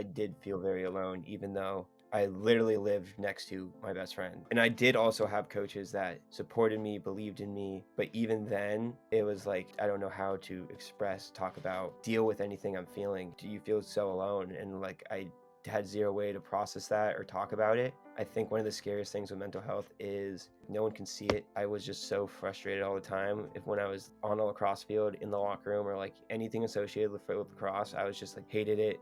I did feel very alone, even though I literally lived next to my best friend. And I did also have coaches that supported me, believed in me. But even then, it was like, I don't know how to express, talk about, deal with anything I'm feeling. Do you feel so alone? And like, I had zero way to process that or talk about it. I think one of the scariest things with mental health is no one can see it. I was just so frustrated all the time. If when I was on a lacrosse field, in the locker room, or like anything associated with lacrosse, I was just like hated it,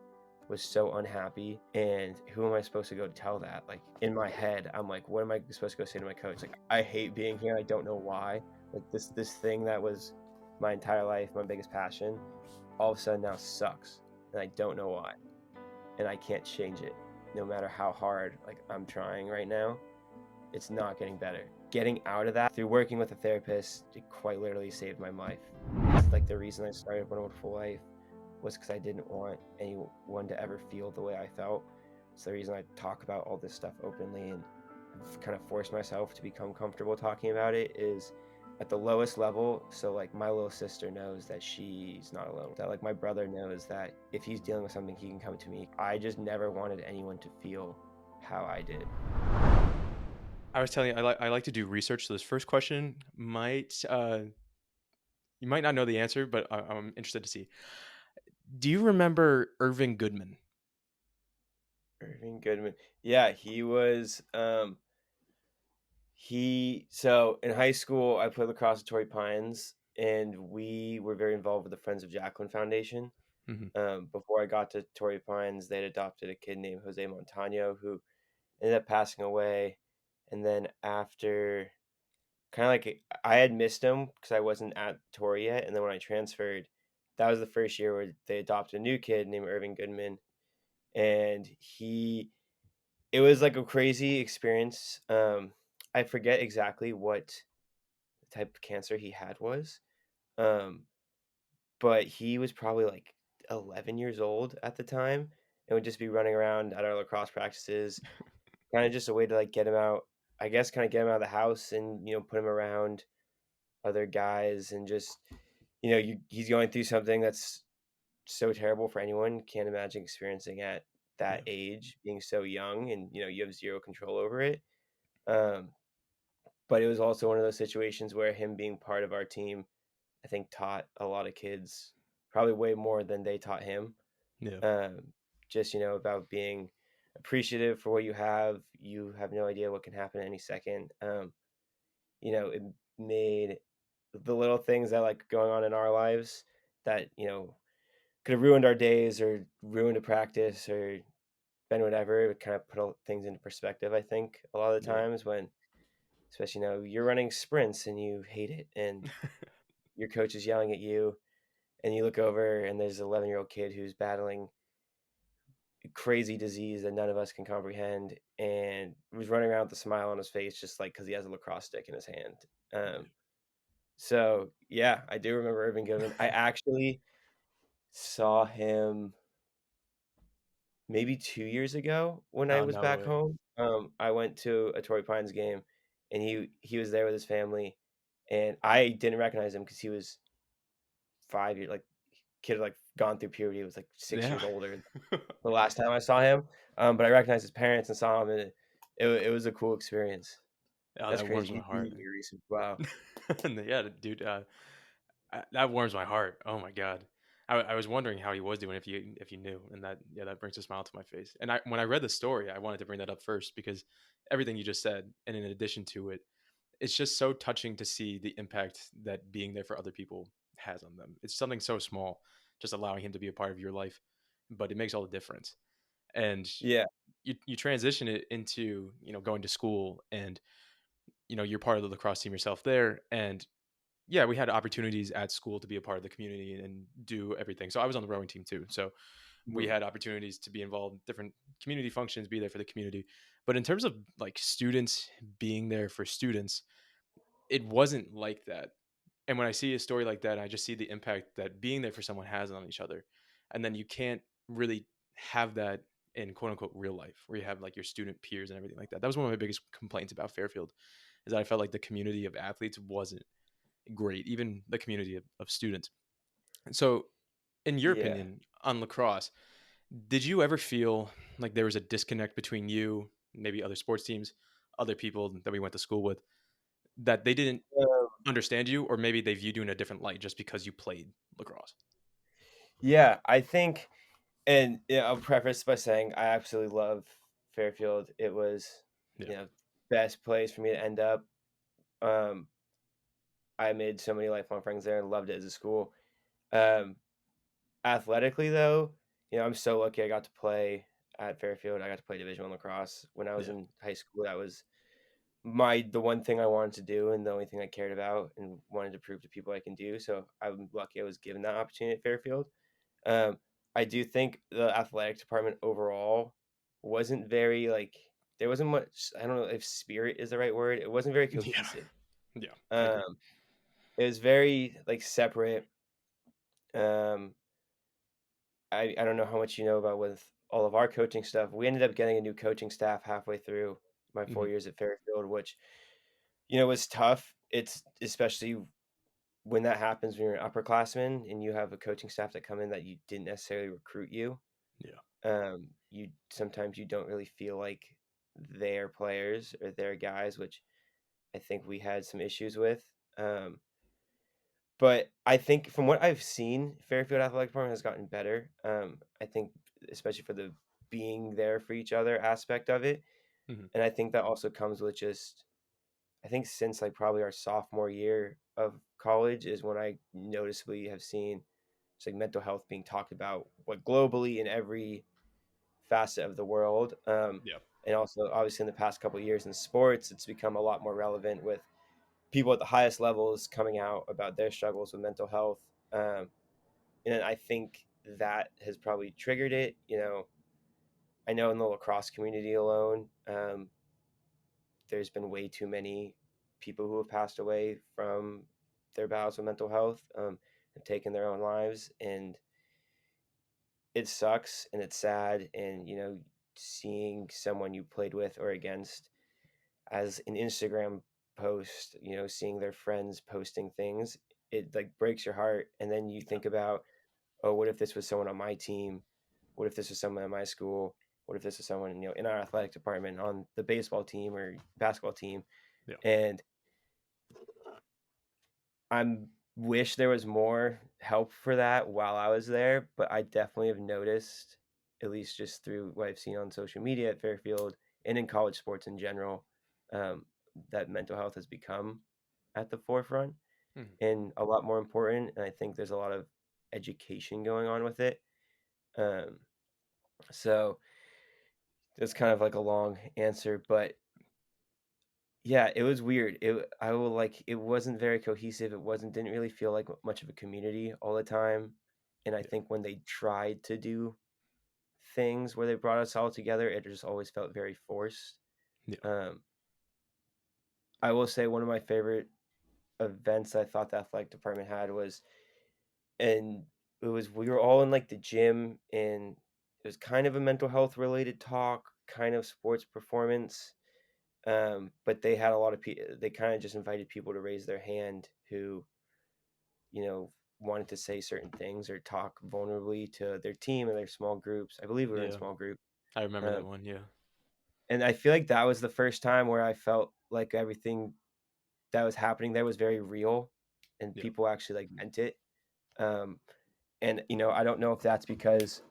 was so unhappy. And who am I supposed to go tell that? Like in my head, I'm like, what am I supposed to go say to my coach? Like, I hate being here. I don't know why. Like this thing that was my entire life, my biggest passion, all of a sudden now sucks. And I don't know why. And I can't change it. No matter how hard like I'm trying right now, it's not getting better. Getting out of that through working with a therapist, it quite literally saved my life. It's like the reason I started One Wonderful Life was because I didn't want anyone to ever feel the way I felt. It's the reason I talk about all this stuff openly and I've kind of forced myself to become comfortable talking about it is at the lowest level. So like my little sister knows that she's not alone, that like my brother knows that if he's dealing with something, he can come to me. I just never wanted anyone to feel how I did. I was telling you, I like to do research. So this first question might you might not know the answer, but I'm interested to see. Do you remember Irving Goodman? Irving Goodman. Yeah, he was so in high school I played lacrosse at Torrey Pines and we were very involved with the Friends of Jacqueline Foundation. Hmm. Before I got to Torrey Pines, they'd adopted a kid named Jose Montano who ended up passing away. And then after, kind of like I had missed him because I wasn't at Torrey yet. And then when I transferred, that was the first year where they adopted a new kid named Irving Goodman. And it was like a crazy experience. I forget exactly what type of cancer he had was. Um, but he was probably like 11 years old at the time and would just be running around at our lacrosse practices, kind of just a way to like get him out, I guess, kind of get him out of the house and, put him around other guys and just, he's going through something that's so terrible for anyone. Can't imagine experiencing at that Yeah. age, being so young and, you have zero control over it. Um, but it was also one of those situations where him being part of our team, I think taught a lot of kids probably way more than they taught him. Yeah. Um, just about being appreciative for what you have. You have no idea what can happen any second. It made the little things that like going on in our lives that could have ruined our days or ruined a practice or been whatever. It kind of put things into perspective. I think a lot of the Yeah. times when, especially you're running sprints and you hate it and your coach is yelling at you and you look over and there's an 11-year-old kid who's battling crazy disease that none of us can comprehend and was running around with a smile on his face just like because he has a lacrosse stick in his hand. Yeah. So yeah, I do remember Irving Goodman. I actually saw him maybe 2 years ago when I Oh, was no back way. home. I went to a Torrey Pines game and he was there with his family and I didn't recognize him because he was 5 years, like kid had, like gone through puberty, was like six Yeah. years older the last time I saw him. But I recognized his parents and saw him, and it was a cool experience. Oh, That's that warms crazy. my You heart. meet me recent. Wow. Yeah, dude. That warms my heart. Oh my god. I was wondering how he was doing if you knew, and that brings a smile to my face. And when I read the story, I wanted to bring that up first because everything you just said, and in addition to it, it's just so touching to see the impact that being there for other people has on them. It's something so small, just allowing him to be a part of your life, but it makes all the difference. And Yeah. you transition it into going to school, and you're part of the lacrosse team yourself there, and yeah, we had opportunities at school to be a part of the community and do everything. So I was on the rowing team too. So we Mhm. had opportunities to be involved in different community functions, be there for the community. But in terms of like students being there for students, it wasn't like that. And when I see a story like that, I just see the impact that being there for someone has on each other. And then you can't really have that in quote unquote real life where you have like your student peers and everything like that. That was one of my biggest complaints about Fairfield is that I felt like the community of athletes wasn't great, even the community of students. So, in your Yeah. opinion, on lacrosse, Did you ever feel like there was a disconnect between you, maybe other sports teams, other people that we went to school with, that they didn't Um, understand you, or maybe they viewed you in a different light just because you played lacrosse? yeah, I think, and yeah, I'll preface by saying I absolutely love Fairfield. It was, Yeah. you know, best place for me to end up. Um, I made so many lifelong friends there and loved it as a school. Um, Athletically, though, I'm so lucky I got to play at Fairfield. I got to play Division One lacrosse when I was Yeah. in high school. That was the one thing I wanted to do and the only thing I cared about and wanted to prove to people I can do. So I'm lucky I was given that opportunity at Fairfield. Um, I do think the athletic department overall wasn't very like there wasn't much. I don't know if spirit is the right word. It wasn't very Yeah. cohesive. Yeah. I agree. Um, it was very like separate. Um, I don't know how much you know about with all of our coaching stuff. We ended up getting a new coaching staff halfway through my Hmm. 4 years at Fairfield, which was tough. It's especially when that happens when you're an upperclassman and you have a coaching staff that come in that you didn't necessarily recruit you. Yeah. You sometimes you don't really feel like they're players or they're guys, which I think we had some issues with. Um, but I think from what I've seen, Fairfield Athletic Department has gotten better. I think especially for the being there for each other aspect of it, Hmm. and I think that also comes with just I think since like probably our sophomore year of college is when I noticeably have seen it's like mental health being talked about what globally in every facet of the world. Yeah. And also obviously in the past couple of years in sports, it's become a lot more relevant with people at the highest levels coming out about their struggles with mental health. And I think that has probably triggered it. I know in the lacrosse community alone, there's been way too many people who have passed away from their battles with mental health, and taken their own lives, and it sucks and it's sad. And seeing someone you played with or against as an Instagram post, seeing their friends posting things, it like breaks your heart. And then you Yeah. think about, oh, what if this was someone on my team? What if this was someone at my school? What if this was someone, in our athletic department on the baseball team or basketball team? Yeah. And I'm wish there was more help for that while I was there, but I definitely have noticed, at least just through what I've seen on social media at Fairfield and in college sports in general, um, that mental health has become at the forefront Mhm. and a lot more important. And I think there's a lot of education going on with it. Um, so it's kind of like a long answer, but yeah, it was weird. I will like it wasn't very cohesive. It didn't really feel like much of a community all the time. And I Yeah. think when they tried to do things where they brought us all together, it just always felt very forced. Yeah. Um, I will say one of my favorite events I thought the athletic department had was, and it was we were all in like the gym, and it was kind of a mental health related talk, kind of sports performance. But they had a lot of people. They kind of just invited people to raise their hand who, you know, wanted to say certain things or talk vulnerably to their team and their small groups. I believe we were in Yeah. small group. I remember that Um, one. Yeah. and I feel like that was the first time where I felt like everything that was happening there was very real and Yeah. people actually like meant it. Um, and I don't know if that's because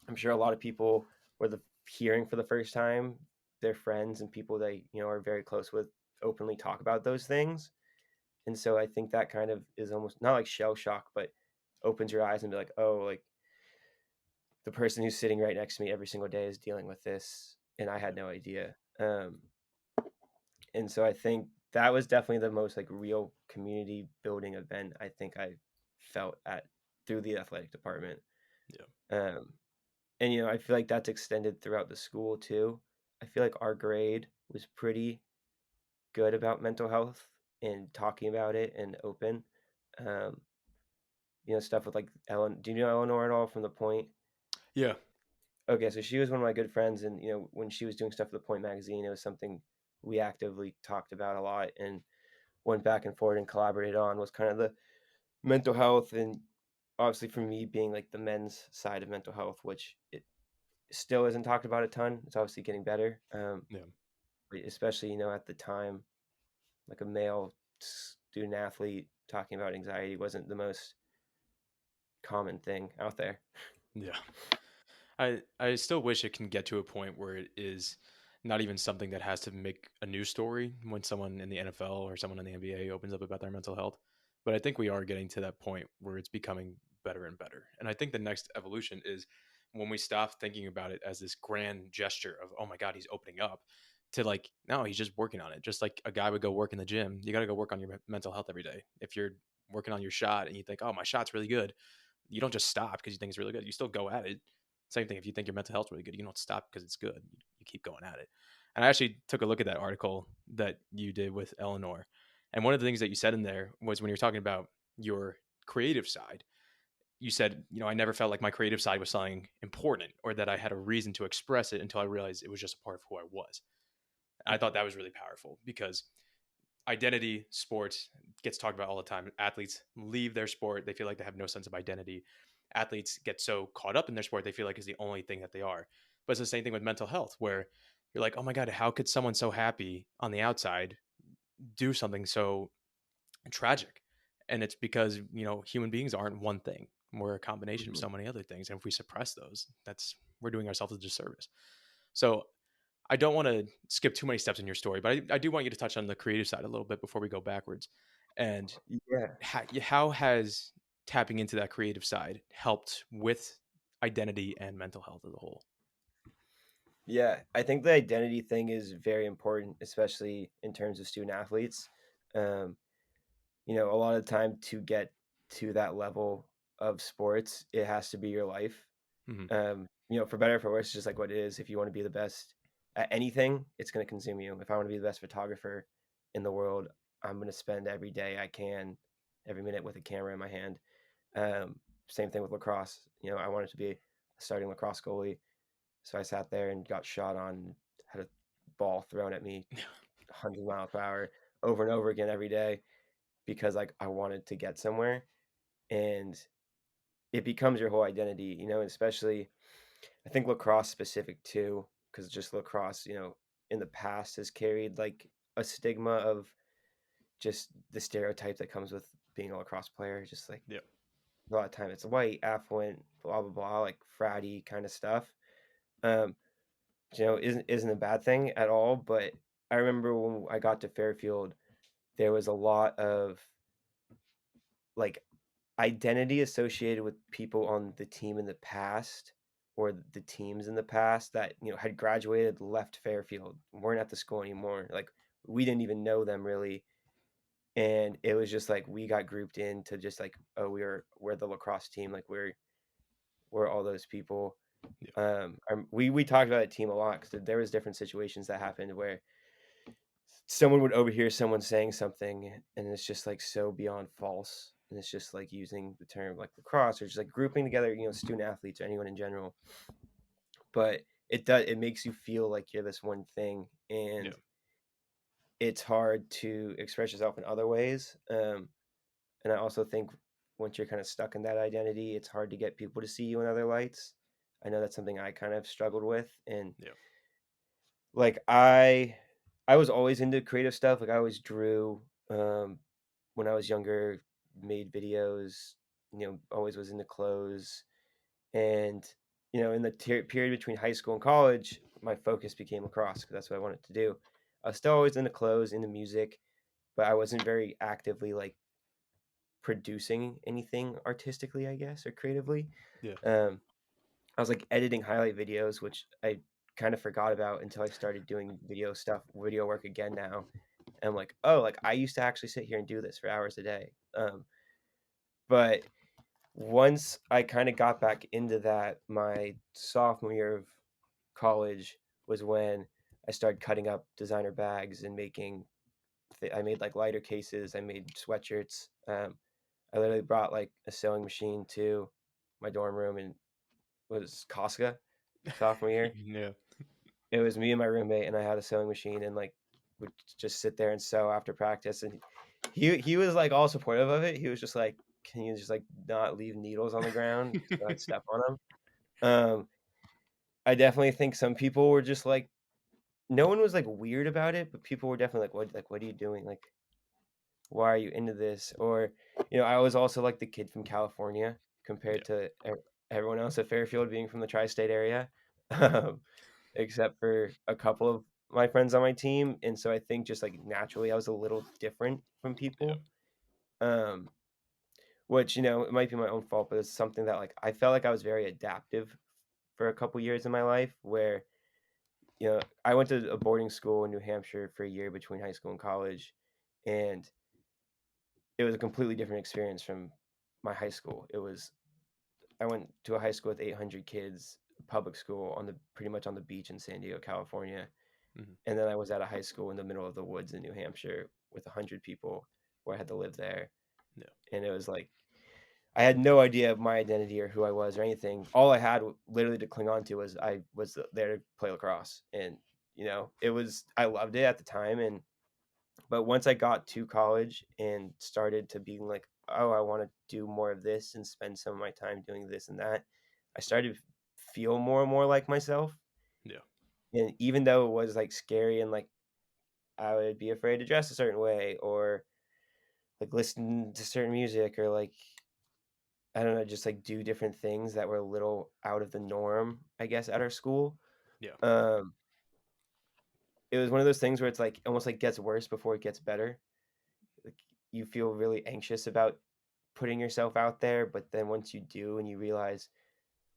I'm sure a lot of people were hearing for the first time their friends and people they are very close with openly talk about those things. And so I think that kind of is almost not like shell shock, but opens your eyes and be like, oh, like the person who's sitting right next to me every single day is dealing with this, and I had Yeah. no idea. And so I think that was definitely the most like real community building event I think I felt at through the athletic department. Yeah. Um, and I feel like that's extended throughout the school too. I feel like our grade was pretty good about mental health and talking about it and open. Um, stuff with like Ellen. Do you know Eleanor at all from the Point? Yeah. Okay, so she was one of my good friends, and when she was doing stuff for the Point magazine, it was something we actively talked about a lot and went back and forth and collaborated on was kind of the mental health and obviously for me being like the men's side of mental health, which it still isn't talked about a ton. It's obviously getting better. Yeah. But especially, at the time, like a male student athlete talking about anxiety wasn't the most common thing out there. Yeah. I still wish it can get to a point where it is not even something that has to make a news story when someone in the NFL or someone in the NBA opens up about their mental health. But I think we are getting to that point where it's becoming better and better. And I think the next evolution is when we stop thinking about it as this grand gesture of, oh my God, he's opening up, to like, no, he's just working on it. Just like a guy would go work in the gym. You got to go work on your mental health every day. If you're working on your shot and you think, oh, my shot's really good, you don't just stop because you think it's really good. You still go at it. Same thing if you think your mental health's really good, you don't stop because it's good. You keep going at it. And I actually took a look at that article that you did with Eleanor. And one of the things that you said in there was when you're talking about your creative side, you said, I never felt like my creative side was something important or that I had a reason to express it until I realized it was just a part of who I was. And I thought that was really powerful because identity sports gets talked about all the time. Athletes leave their sport, they feel like they have no sense of identity. Athletes get so caught up in their sport, they feel like it's the only thing that they are. But it's the same thing with mental health, where you're like, oh my God, how could someone so happy on the outside do something so tragic? And it's because, human beings aren't one thing. We're a combination of Mhm. so many other things. And if we suppress those, we're doing ourselves a disservice. So I don't want to skip too many steps in your story, but I do want you to touch on the creative side a little bit before we go backwards. And Yeah. how has tapping into that creative side helped with identity and mental health as a whole? Yeah, I think the identity thing is very important, especially in terms of student athletes. Um, a lot of the time to get to that level of sports, it has to be your life. Hmm. For better or for worse, it's just like what it is. If you want to be the best at anything, it's going to consume you. If I want to be the best photographer in the world, I'm going to spend every day I can, every minute with a camera in my hand. Um, Same thing with lacrosse. I wanted to be a starting lacrosse goalie, so I sat there and got shot on, had a ball thrown at me 100 miles per hour over and over again every day because like I wanted to get somewhere, and it becomes your whole identity. Especially I think lacrosse specific too, because just lacrosse, in the past has carried like a stigma of just the stereotype that comes with being a lacrosse player. Just like Yeah. a lot of time it's white, affluent, blah blah blah, like fratty kind of stuff. Um, isn't a bad thing at all. But I remember when I got to Fairfield, there was a lot of like identity associated with people on the team in the past or the teams in the past that had graduated, left Fairfield, weren't at the school anymore. Like we didn't even know them really, and it was just like we got grouped into just like, oh, we're the lacrosse team, like we're all those people. Yeah. We talked about a team a lot because there was different situations that happened where someone would overhear someone saying something and it's just like so beyond false, and it's just like using the term like lacrosse or just like grouping together student athletes or anyone in general, but it makes you feel like you're this one thing, Yeah. and it's hard to express yourself in other ways. And I also think once you're kind of stuck in that identity, it's hard to get people to see you in other lights. I know that's something I kind of struggled with, and Yeah. like I was always into creative stuff. Like I always drew when I was younger, made videos, always was into clothes. And in the period between high school and college, my focus became lacrosse because that's what I wanted to do. I was still always into clothes, into music, but I wasn't very actively like producing anything artistically, I guess, or creatively. Yeah. um I was like editing highlight videos, which I kind of forgot about until I started doing video work again now. And I'm like, oh, like I used to actually sit here and do this for hours a day. But once I kind of got back into that, my sophomore year of college was when I started cutting up designer bags and I made like lighter cases. I made sweatshirts. I literally brought like a sewing machine to my dorm room and was Costco sophomore year. Yeah. It was me and my roommate, and I had a sewing machine, and like would just sit there and sew after practice. And he was like all supportive of it. He was just like, can you just like not leave needles on the ground so I'd step on them? Um, I definitely think some people were just like, no one was like weird about it, but people were definitely like, what are you doing? Like, why are you into this? Or, I was also like the kid from California Yeah. compared to everyone else at Fairfield being from the tri-state area, um, except for a couple of my friends on my team. And so I think just like naturally I was a little different from Yeah. people. Um, which, it might be my own fault, but it's something that like I felt like I was very adaptive for a couple years in my life where, I went to a boarding school in New Hampshire for a year between high school and college. And it was a completely different experience from my high school. I went to a high school with 800 kids, public school pretty much on the beach in San Diego, California. Hmm. And then I was at a high school in the middle of the woods in New Hampshire with 100 people where I had to live there. Yeah. And it was like I had no idea of my identity or who I was or anything. All I had literally to cling on to was I was there to play lacrosse, and I loved it at the time. And but once I got to college and started to being like, oh, I want to do more of this and spend some of my time doing this and that, I started to feel more and more like myself. Yeah. And even though it was like scary and like I would be afraid to dress a certain way or like listen to certain music or like I don't know, just like do different things that were a little out of the norm, I guess, at our school. Yeah. Um, it was one of those things where it's like almost like gets worse before it gets better. Like you feel really anxious about putting yourself out there, but then once you do and you realize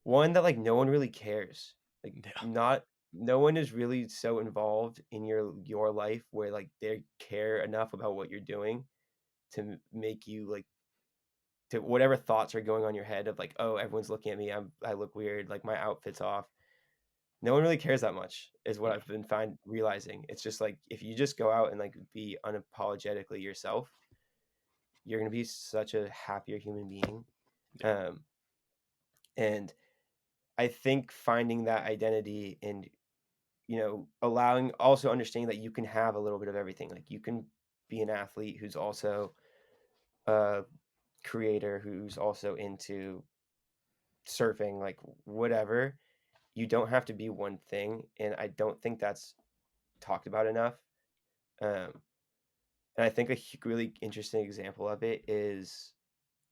one that like no one really cares. Like Yeah. not no one is really so involved in your life where like they care enough about what you're doing to make you like to whatever thoughts are going on your head of like, oh, everyone's looking at me, I look weird, like my outfit's off. No one really cares that much is what Yeah. I've been realizing. It's just like if you just go out and like be unapologetically yourself, you're gonna be such a happier human being. Yeah. Um, and I think finding that identity and allowing also understanding that you can have a little bit of everything. Like you can be an athlete who's also a creator who's also into surfing, like whatever. You don't have to be one thing, and I don't think that's talked about enough. Um, and I think really interesting example of it is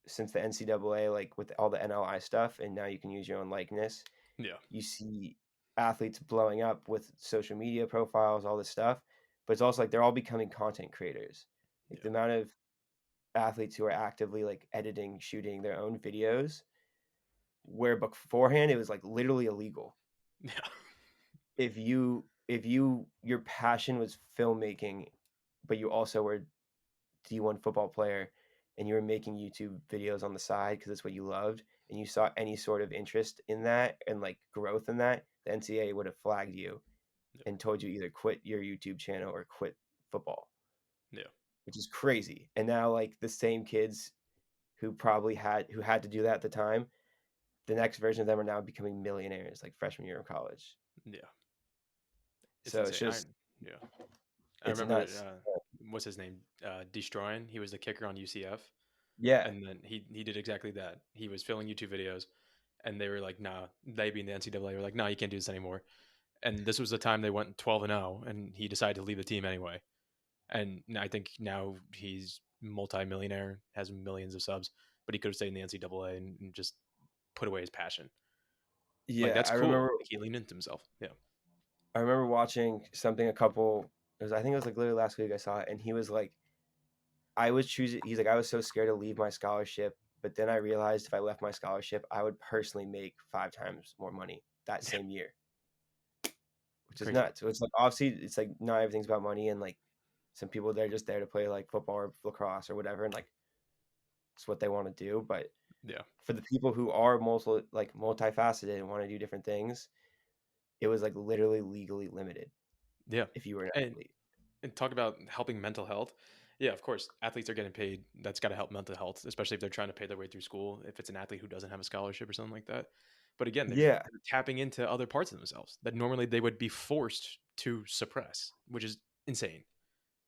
since the NCAA, like with all the NLI stuff, and now you can use your own likeness. Yeah. You see athletes blowing up with social media profiles, all this stuff, but it's also like they're all becoming content creators. Like the Yeah. amount of athletes who are actively like editing, shooting their own videos, where beforehand it was like literally illegal. Yeah. If your passion was filmmaking, but you also were D1 football player and you were making YouTube videos on the side because it's what you loved and you saw any sort of interest in that and like growth in that, the NCAA would have flagged you Yeah. and told you either quit your YouTube channel or quit football, Yeah. which is crazy. And now like the same kids who had to do that at the time, the next version of them are now becoming millionaires like freshman year of college. Yeah. It's So it's insane. just Yeah. I it's remember nuts. what's his name? Destroying. He was the kicker on UCF, Yeah. and then he did exactly that. He was filming YouTube videos, and they were like, "Nah." They being the NCAA were like, "Nah, you can't do this anymore." And this was the time they went 12-0, and he decided to leave the team anyway. And I think now he's multi-millionaire, has millions of subs, but he could have stayed in the NCAA and just put away his passion. Like Yeah, that's cool. Like he leaned into himself. Yeah. I remember watching something a couple I think it was like literally last week I saw it and he was like I was choosing he's like I was so scared to leave my scholarship, but then I realized if I left my scholarship, I would personally make 5 times more money that Yeah. same year, which is Crazy. nuts. So it's like obviously it's like not everything's about money and like some people they're just there to play like football or lacrosse or whatever and like it's what they want to do, but Yeah. for the people who are multifaceted and want to do different things, it was like literally legally limited Yeah. if you were an And athlete. and talk about helping mental health. Yeah, of course, athletes are getting paid. That's got to help mental health, especially if they're trying to pay their way through school. If it's an athlete who doesn't have a scholarship or something like that. But again, Yeah, they're tapping into other parts of themselves that normally they would be forced to suppress, which is insane,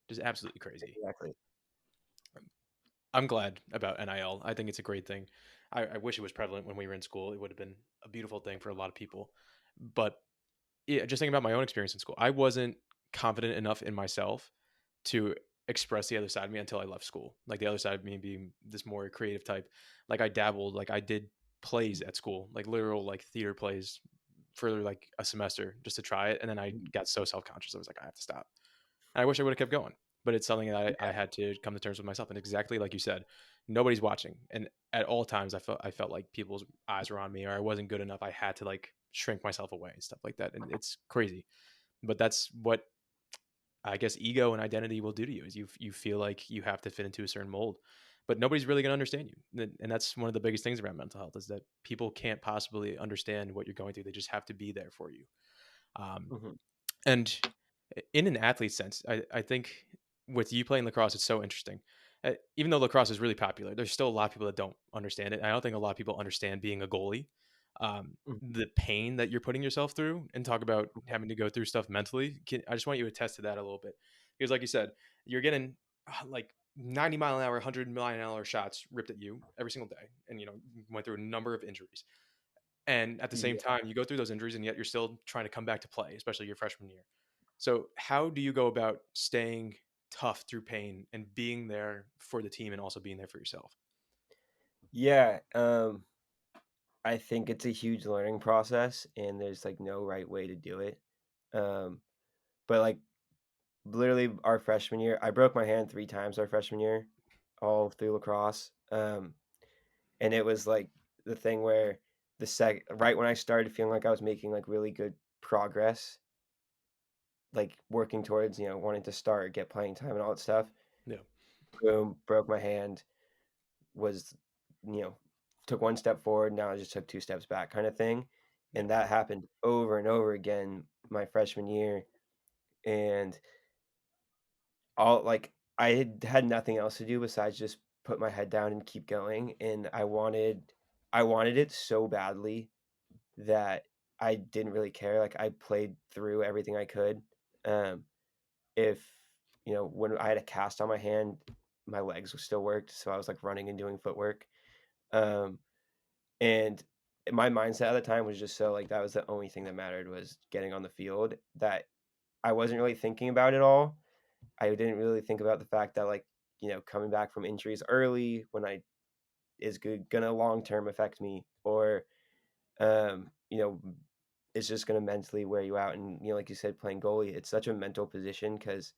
just absolutely crazy. exactly. I'm glad about NIL. I think it's a great thing. I wish it was prevalent when we were in school. It would have been a beautiful thing for a lot of people. But yeah, just thinking about my own experience in school, I wasn't confident enough in myself to express the other side of me until I left school. Like the other side of me being this more creative type. Like I dabbled, like I did plays at school, like literal like theater plays for like a semester just to try it. And then I got so self conscious. I was like, I have to stop. And I wish I would have kept going, but it's something that I had to come to terms with myself. And exactly like you said, nobody's watching. And at all times I felt like people's eyes were on me or I wasn't good enough. I had to like shrink myself away and stuff like that. And it's crazy. But that's what I guess ego and identity will do to you is you feel like you have to fit into a certain mold, but nobody's really going to understand you. And that's one of the biggest things around mental health is that people can't possibly understand what you're going through. They just have to be there for you. Um, Mhm. and in an athlete sense, I think with you playing lacrosse, it's so interesting. Even though lacrosse is really popular, there's still a lot of people that don't understand it. I don't think a lot of people understand being a goalie, Mhm. the pain that you're putting yourself through, and talk about having to go through stuff mentally. I just want you to attest to that a little bit because, like you said, you're getting like 90-mile-an-hour, 100-mile-an-hour shots ripped at you every single day, and went through a number of injuries. And at the same Yeah. time, you go through those injuries, and yet you're still trying to come back to play, especially your freshman year. So, how do you go about staying tough through pain and being there for the team and also being there for yourself? Yeah, I think it's a huge learning process, and there's like no right way to do it. Um, but like literally our freshman year, I broke my hand 3 times our freshman year, all through lacrosse. And it was like the thing where right when I started feeling like I was making like really good progress, like working towards wanting to start, get playing time, and all that stuff. Yeah. Boom, broke my hand. Was you know took one step forward, now I just took 2 steps back, kind of thing. Yeah. And that happened over and over again my freshman year. And all like I had nothing else to do besides just put my head down and keep going. And I wanted it so badly that I didn't really care. Like I played through everything I could. Um, if when I had a cast on my hand, my legs still worked, so I was like running and doing footwork. Um, and my mindset at the time was just so like that was the only thing that mattered was getting on the field. That I wasn't really thinking about it all. I didn't really think about the fact that like coming back from injuries early when I is gonna long term affect me, or um, you know it's just going to mentally wear you out. And like you said, playing goalie, it's such a mental position because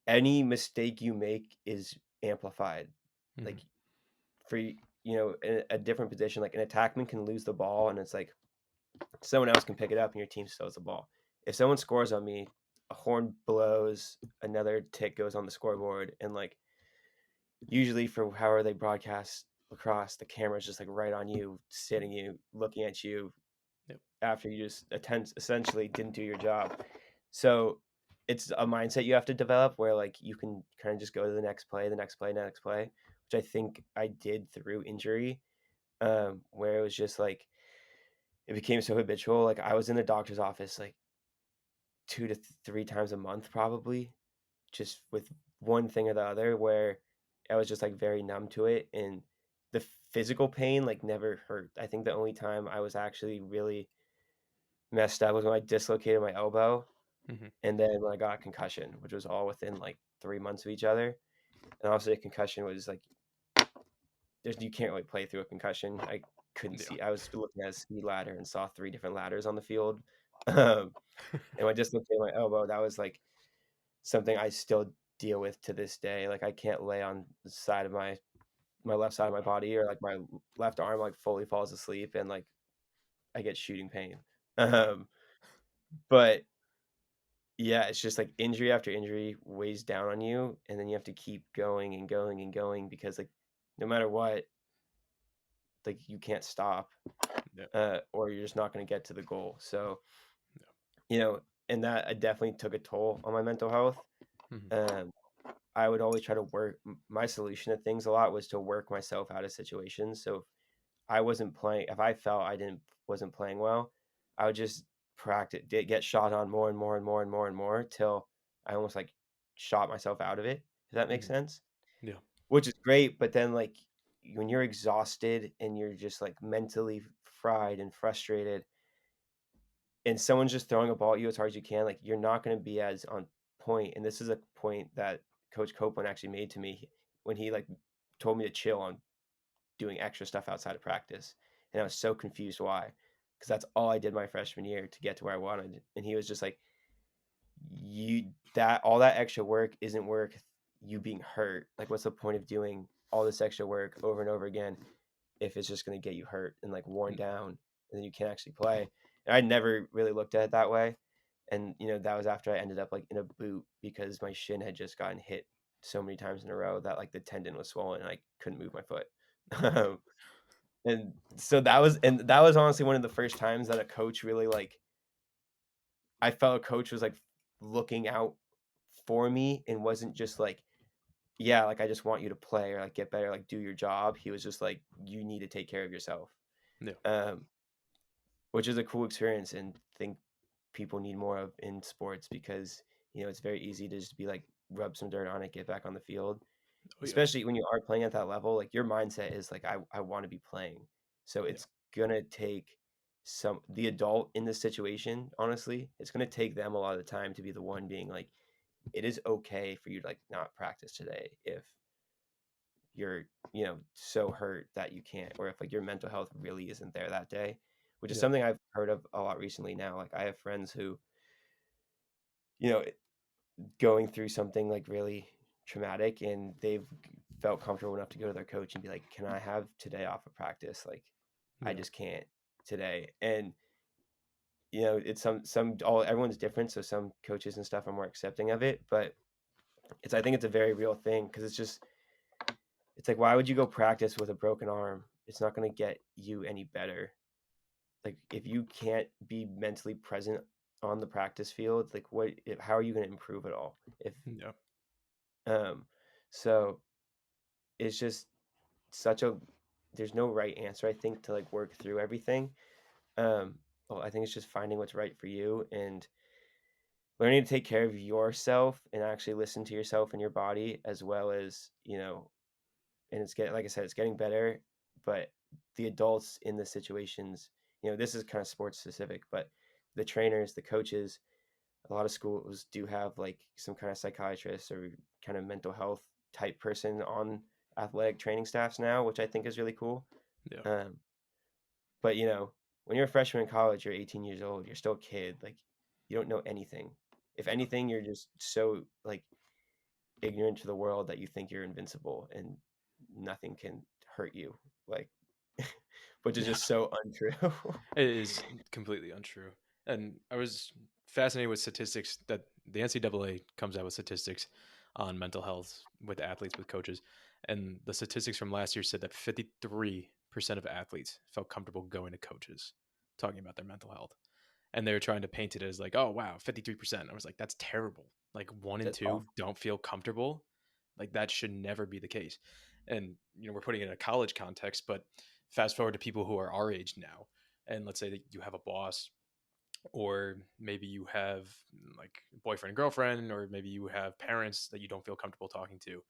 any mistake you make is amplified. Hmm. Like for a different position, like an attackman can lose the ball and it's like someone else can pick it up and your team still has the ball. If someone scores on me, a horn blows, another tick goes on the scoreboard, and like usually for however they broadcast lacrosse, the camera's just like right on you, sitting you, looking at you, Yep. after you just essentially didn't do your job. So it's a mindset you have to develop where like you can kind of just go to the next play, the next play, next play, which I think I did through injury, where it was just like it became so habitual. Like I was in the doctor's office like 2 to 3 times a month, probably, just with one thing or the other, where I was just like very numb to it, and the physical pain like never hurt. I think the only time I was actually really messed up was when I dislocated my elbow, Hmm. and then when I got a concussion, which was all within like 3 months of each other. And obviously, a concussion was like you can't really play through a concussion. I couldn't Yeah. see. I was looking at a speed ladder and saw 3 different ladders on the field. Um, and when I dislocated my elbow, that was like something I still deal with to this day. Like I can't lay on the side of my left side Oh of my wow. body, or like my left arm like fully falls asleep, and like I get shooting pain. Um, but yeah, it's just like injury after injury weighs down on you, and then you have to keep going and going and going because like no matter what, like you can't stop, Yeah. or you're just not going to get to the goal. So Yeah. and that I definitely took a toll on my mental health. Hmm. Um, I would always try to work. My solution to things a lot was to work myself out of situations. So if I wasn't playing, if I felt I didn't wasn't playing well, I would just practice, get shot on more and more and more till I almost like shot myself out of it. Does that make Hmm. sense? Yeah. which is great. But then like when you're exhausted and you're just like mentally fried and frustrated, and someone's just throwing a ball at you as hard as you can, like you're not going to be as on point. And this is a point that Coach Copeland actually made to me when he like told me to chill on doing extra stuff outside of practice. And I was so confused why, because that's all I did my freshman year to get to where I wanted. And he was just like, you that all that extra work isn't worth you being hurt. Like, what's the point of doing all this extra work over and over again if it's just going to get you hurt and like worn Mm, down, and then you can't actually play? And I never really looked at it that way. And that was after I ended up like in a boot because my shin had just gotten hit so many times in a row that like the tendon was swollen and I couldn't move my foot. okay. And so that was honestly one of the first times that a coach really like I felt a coach was like looking out for me and wasn't just like, yeah, like I just want you to play or like get better, like do your job. He was just like, you need to take care of yourself. Yeah. Um, which is a cool experience and think people need more of in sports because it's very easy to just be like rub some dirt on it, get back on the field, Oh yeah. especially when you are playing at that level. Like your mindset is like I want to be playing, so Yeah. it's gonna take the adult in this situation. Honestly, it's gonna take them a lot of the time to be the one being like, it is okay for you to like not practice today if you're so hurt that you can't, or if like your mental health really isn't there that day, which is Yeah. something I've heard of a lot recently now. Like I have friends who you know going through something like really traumatic and they've felt comfortable enough to go to their coach and be like, can I have today off of practice? Like I Yeah. just can't today. And it's some all everyone's different, so some coaches and stuff are more accepting of it, but I think it's a very real thing because it's like, why would you go practice with a broken arm? It's not going to get you any better. Like if you can't be mentally present on the practice field, like how are you going to improve at all? If Yeah. um so it's just such a there's no right answer, I think, to like work through everything. um well, I think it's just finding what's right for you and learning to take care of yourself and actually listen to yourself and your body, as well as and it's getting, like I said, it's getting better. But the adults in the situations, this is kind of sports specific, but the trainers, the coaches, a lot of schools do have like some kind of psychiatrist or kind of mental health type person on athletic training staffs now, which I think is really cool. Yeah. um, but when you're a freshman in college, you're 18 years old, you're still a kid, like you don't know anything. If anything, you're just so like ignorant to the world that you think you're invincible and nothing can hurt you, like which is Yeah. just so untrue. It is completely untrue. And I was fascinated with statistics that the NCAA comes out with statistics on mental health with athletes, with coaches. And the statistics from last year said that 53% of athletes felt comfortable going to coaches talking about their mental health. And they were trying to paint it as like, oh, wow, 53%. I was like, that's terrible. Like one in That's two awful. don't feel comfortable. Like that should never be the case. And, we're putting it in a college context, but fast forward to people who are our age now, and let's say that you have a boss, or maybe you have like boyfriend, girlfriend, or maybe you have parents that you don't feel comfortable talking to.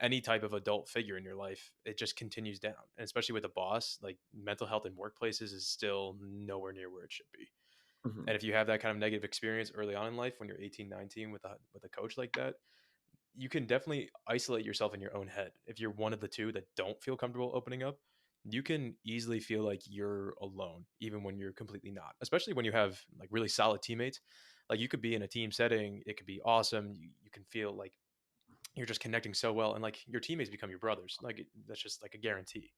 Any type of adult figure in your life, it just continues down. And especially with a boss, like mental health in workplaces is still nowhere near where it should be. Mhm. And if you have that kind of negative experience early on in life when you're 18, 19 with a coach like that, you can definitely isolate yourself in your own head. If you're one of the two that don't feel comfortable opening up, you can easily feel like you're alone, even when you're completely not. Especially when you have like really solid teammates. Like you could be in a team setting, it could be awesome. You can feel like you're just connecting so well, and like your teammates become your brothers. Like that's just like a guarantee.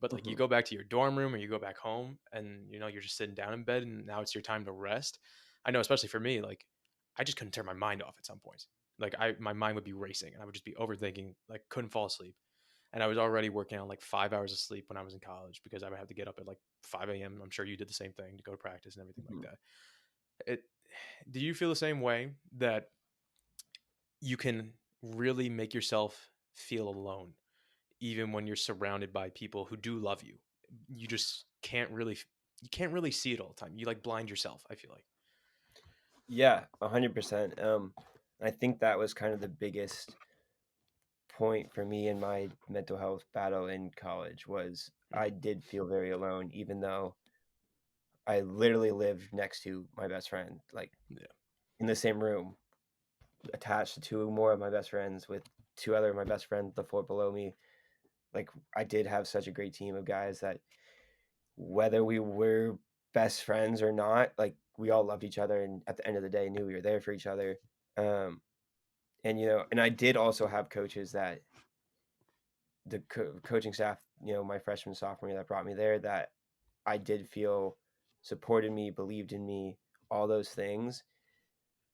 But like you Mhm. go back to your dorm room or you go back home, and you're just sitting down in bed, and now it's your time to rest. I know, especially for me, like I just couldn't turn my mind off at some points. Like my mind would be racing and I would just be overthinking, like couldn't fall asleep. And I was already working on like 5 hours of sleep when I was in college because I would have to get up at like 5 a.m. I'm sure you did the same thing to go to practice and everything like Mhm. that. It Do you feel the same way, that you can really make yourself feel alone even when you're surrounded by people who do love you? You just can't really see it all the time. You like blind yourself, I feel like. Yeah, 100%. I think that was kind of the biggest point for me in my mental health battle in college was I Mhm. did feel very alone, even though I literally lived next to my best friend, like Yeah. in the same room, attached to two more of my best friends with two other of my best friends the floor below me. Like I did have such a great team of guys that whether we were best friends or not, like we all loved each other and at the end of the day knew we were there for each other. Um, and and I did also have coaches that the coaching staff, my freshman sophomore year that brought me there, that I did feel supported me, believed in me, all those things.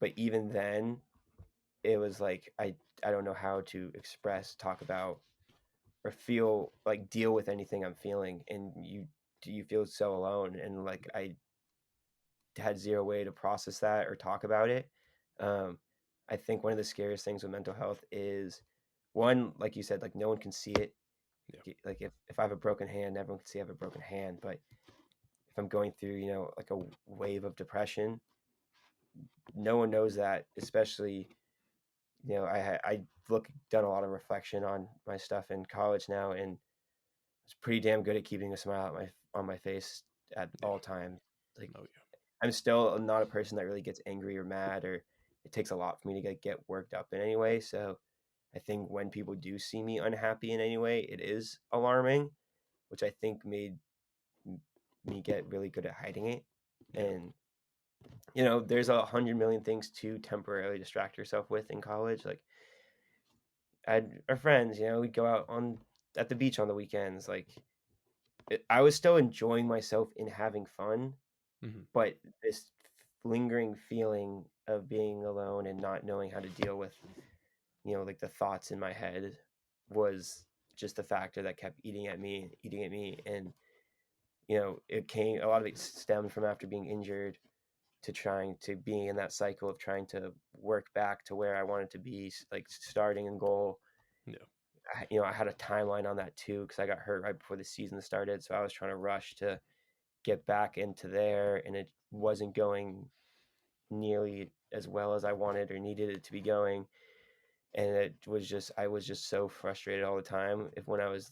But even then, it was like I don't know how to express, talk about, or feel like deal with anything I'm feeling, and you feel so alone, and like I had zero way to process that or talk about it. Um, I think one of the scariest things with mental health is one, like you said, like no one can see it. Yeah. Like if I have a broken hand, everyone can see I have a broken hand. But if I'm going through, like a wave of depression, no one knows that. Especially, I done a lot of reflection on my stuff in college now, and it's pretty damn good at keeping a smile on my face at Yeah. all times. Like Oh yeah. I'm still not a person that really gets angry or mad, or it takes a lot for me to get worked up in any way. So I think when people do see me unhappy in any way, it is alarming, which I think made me get really good at hiding it. Yeah. And there's 100 million things to temporarily distract yourself with in college. Like our friends, we'd go out on at the beach on the weekends. Like I was still enjoying myself in having fun, Hmm. but this lingering feeling of being alone and not knowing how to deal with, like the thoughts in my head was just a factor that kept eating at me. And, it came, a lot of it stemmed from after being injured to trying to being in that cycle of trying to work back to where I wanted to be, like starting in goal. Yeah. I had a timeline on that too because I got hurt right before the season started, so I was trying to rush to get back into there, and it wasn't going nearly as well as I wanted or needed it to be going. And I was just so frustrated all the time. If when I was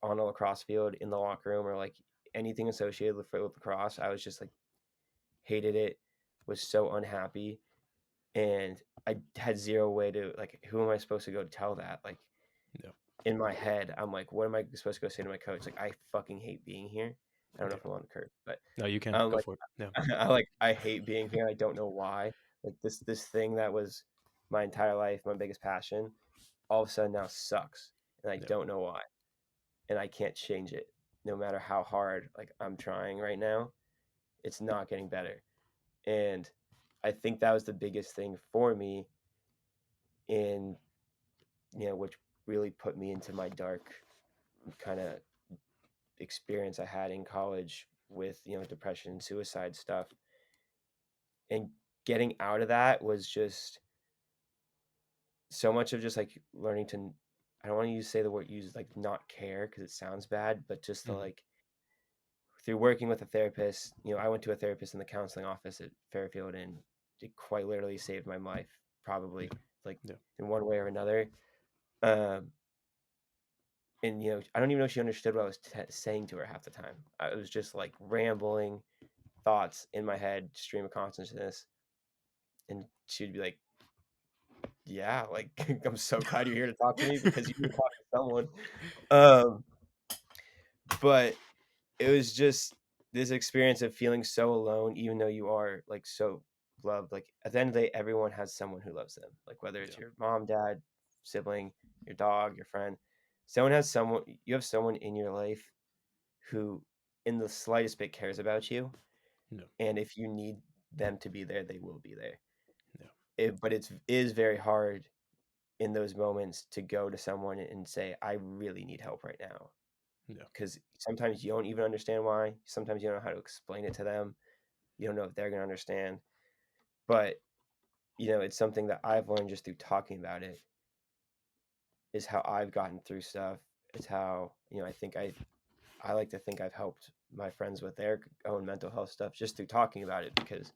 on a lacrosse field in the locker room or like anything associated with lacrosse, I was just like hated it, was so unhappy, and I had zero way to like. Who am I supposed to go to tell that? Like Yeah. in my head, I'm like, what am I supposed to go say to my coach? Like I fucking hate being here. I don't know Yeah. if I'm on the curve, but No, you can I'm go like, for it. Yeah. I hate being here. I don't know why. Like this thing that was my entire life, my biggest passion, all of a sudden now sucks, and I Yeah. don't know why, and I can't change it. No matter how hard like I'm trying right now, it's not getting better. And I think that was the biggest thing for me in, which really put me into my dark kind of experience I had in college with, depression and suicide stuff. And getting out of that was just so much of just like learning to, I don't want to say the word use like not care because it sounds bad, but just to Hmm. like through working with a therapist, I went to a therapist in the counseling office at Fairfield, and it quite literally saved my life, probably, Yeah. like Yeah. in one way or another. Um, and I don't even know if she understood what I was saying to her half the time. I was just like rambling thoughts in my head, stream of consciousness, and she'd be like, "Yeah, like I'm so glad you're here to talk to me because you need to talk to someone." Um, but it was just this experience of feeling so alone, even though you are like so loved. Like at the end of the day, everyone has someone who loves them. Like whether it's Yeah. your mom, dad, sibling, your dog, your friend, someone has someone. You have someone in your life who, in the slightest bit, cares about you, Yeah. and if you need them to be there, they will be there. Yeah. But it is very hard in those moments to go to someone and say, "I really need help right now." Yeah. Because sometimes you don't even understand why. Sometimes you don't know how to explain it to them. You don't know if they're going to understand. But, it's something that I've learned just through talking about it is how I've gotten through stuff. It's how, I like to think I've helped my friends with their own mental health stuff just through talking about it because,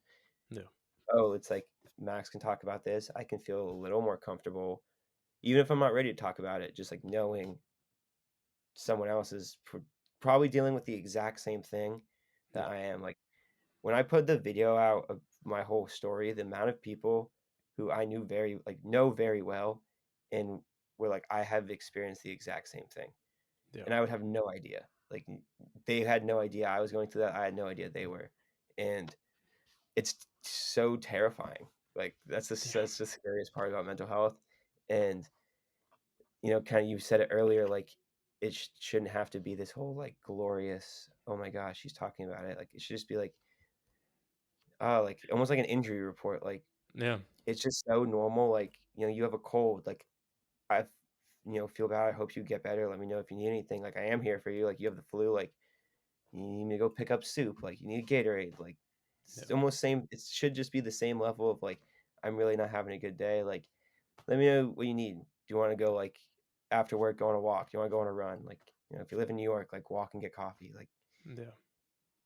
Yeah. oh, it's like Max can talk about this. I can feel a little more comfortable even if I'm not ready to talk about it, just like knowing someone else is probably dealing with the exact same thing that Yeah. I am. Like when I put the video out of my whole story, the amount of people who I knew know very well and were like, I have experienced the exact same thing. Yeah. And I would have no idea. Like they had no idea I was going through that. I had no idea they were. And it's so terrifying. Like Yeah. that's the scariest part about mental health. And kind of you said it earlier, like it shouldn't have to be this whole like glorious, oh my gosh, she's talking about it. Like it should just be like, oh, like almost like an injury report. Like Yeah. it's just so normal. Like, you have a cold. Like I, feel bad. I hope you get better. Let me know if you need anything. Like I am here for you. Like you have the flu. Like you need me to go pick up soup. Like you need a Gatorade. Like Yeah. it's almost same. It should just be the same level of like, I'm really not having a good day. Like let me know what you need. Do you want to go like after work, go on a walk? Do you want to go on a run? Like, if you live in New York, like walk and get coffee. Like Yeah.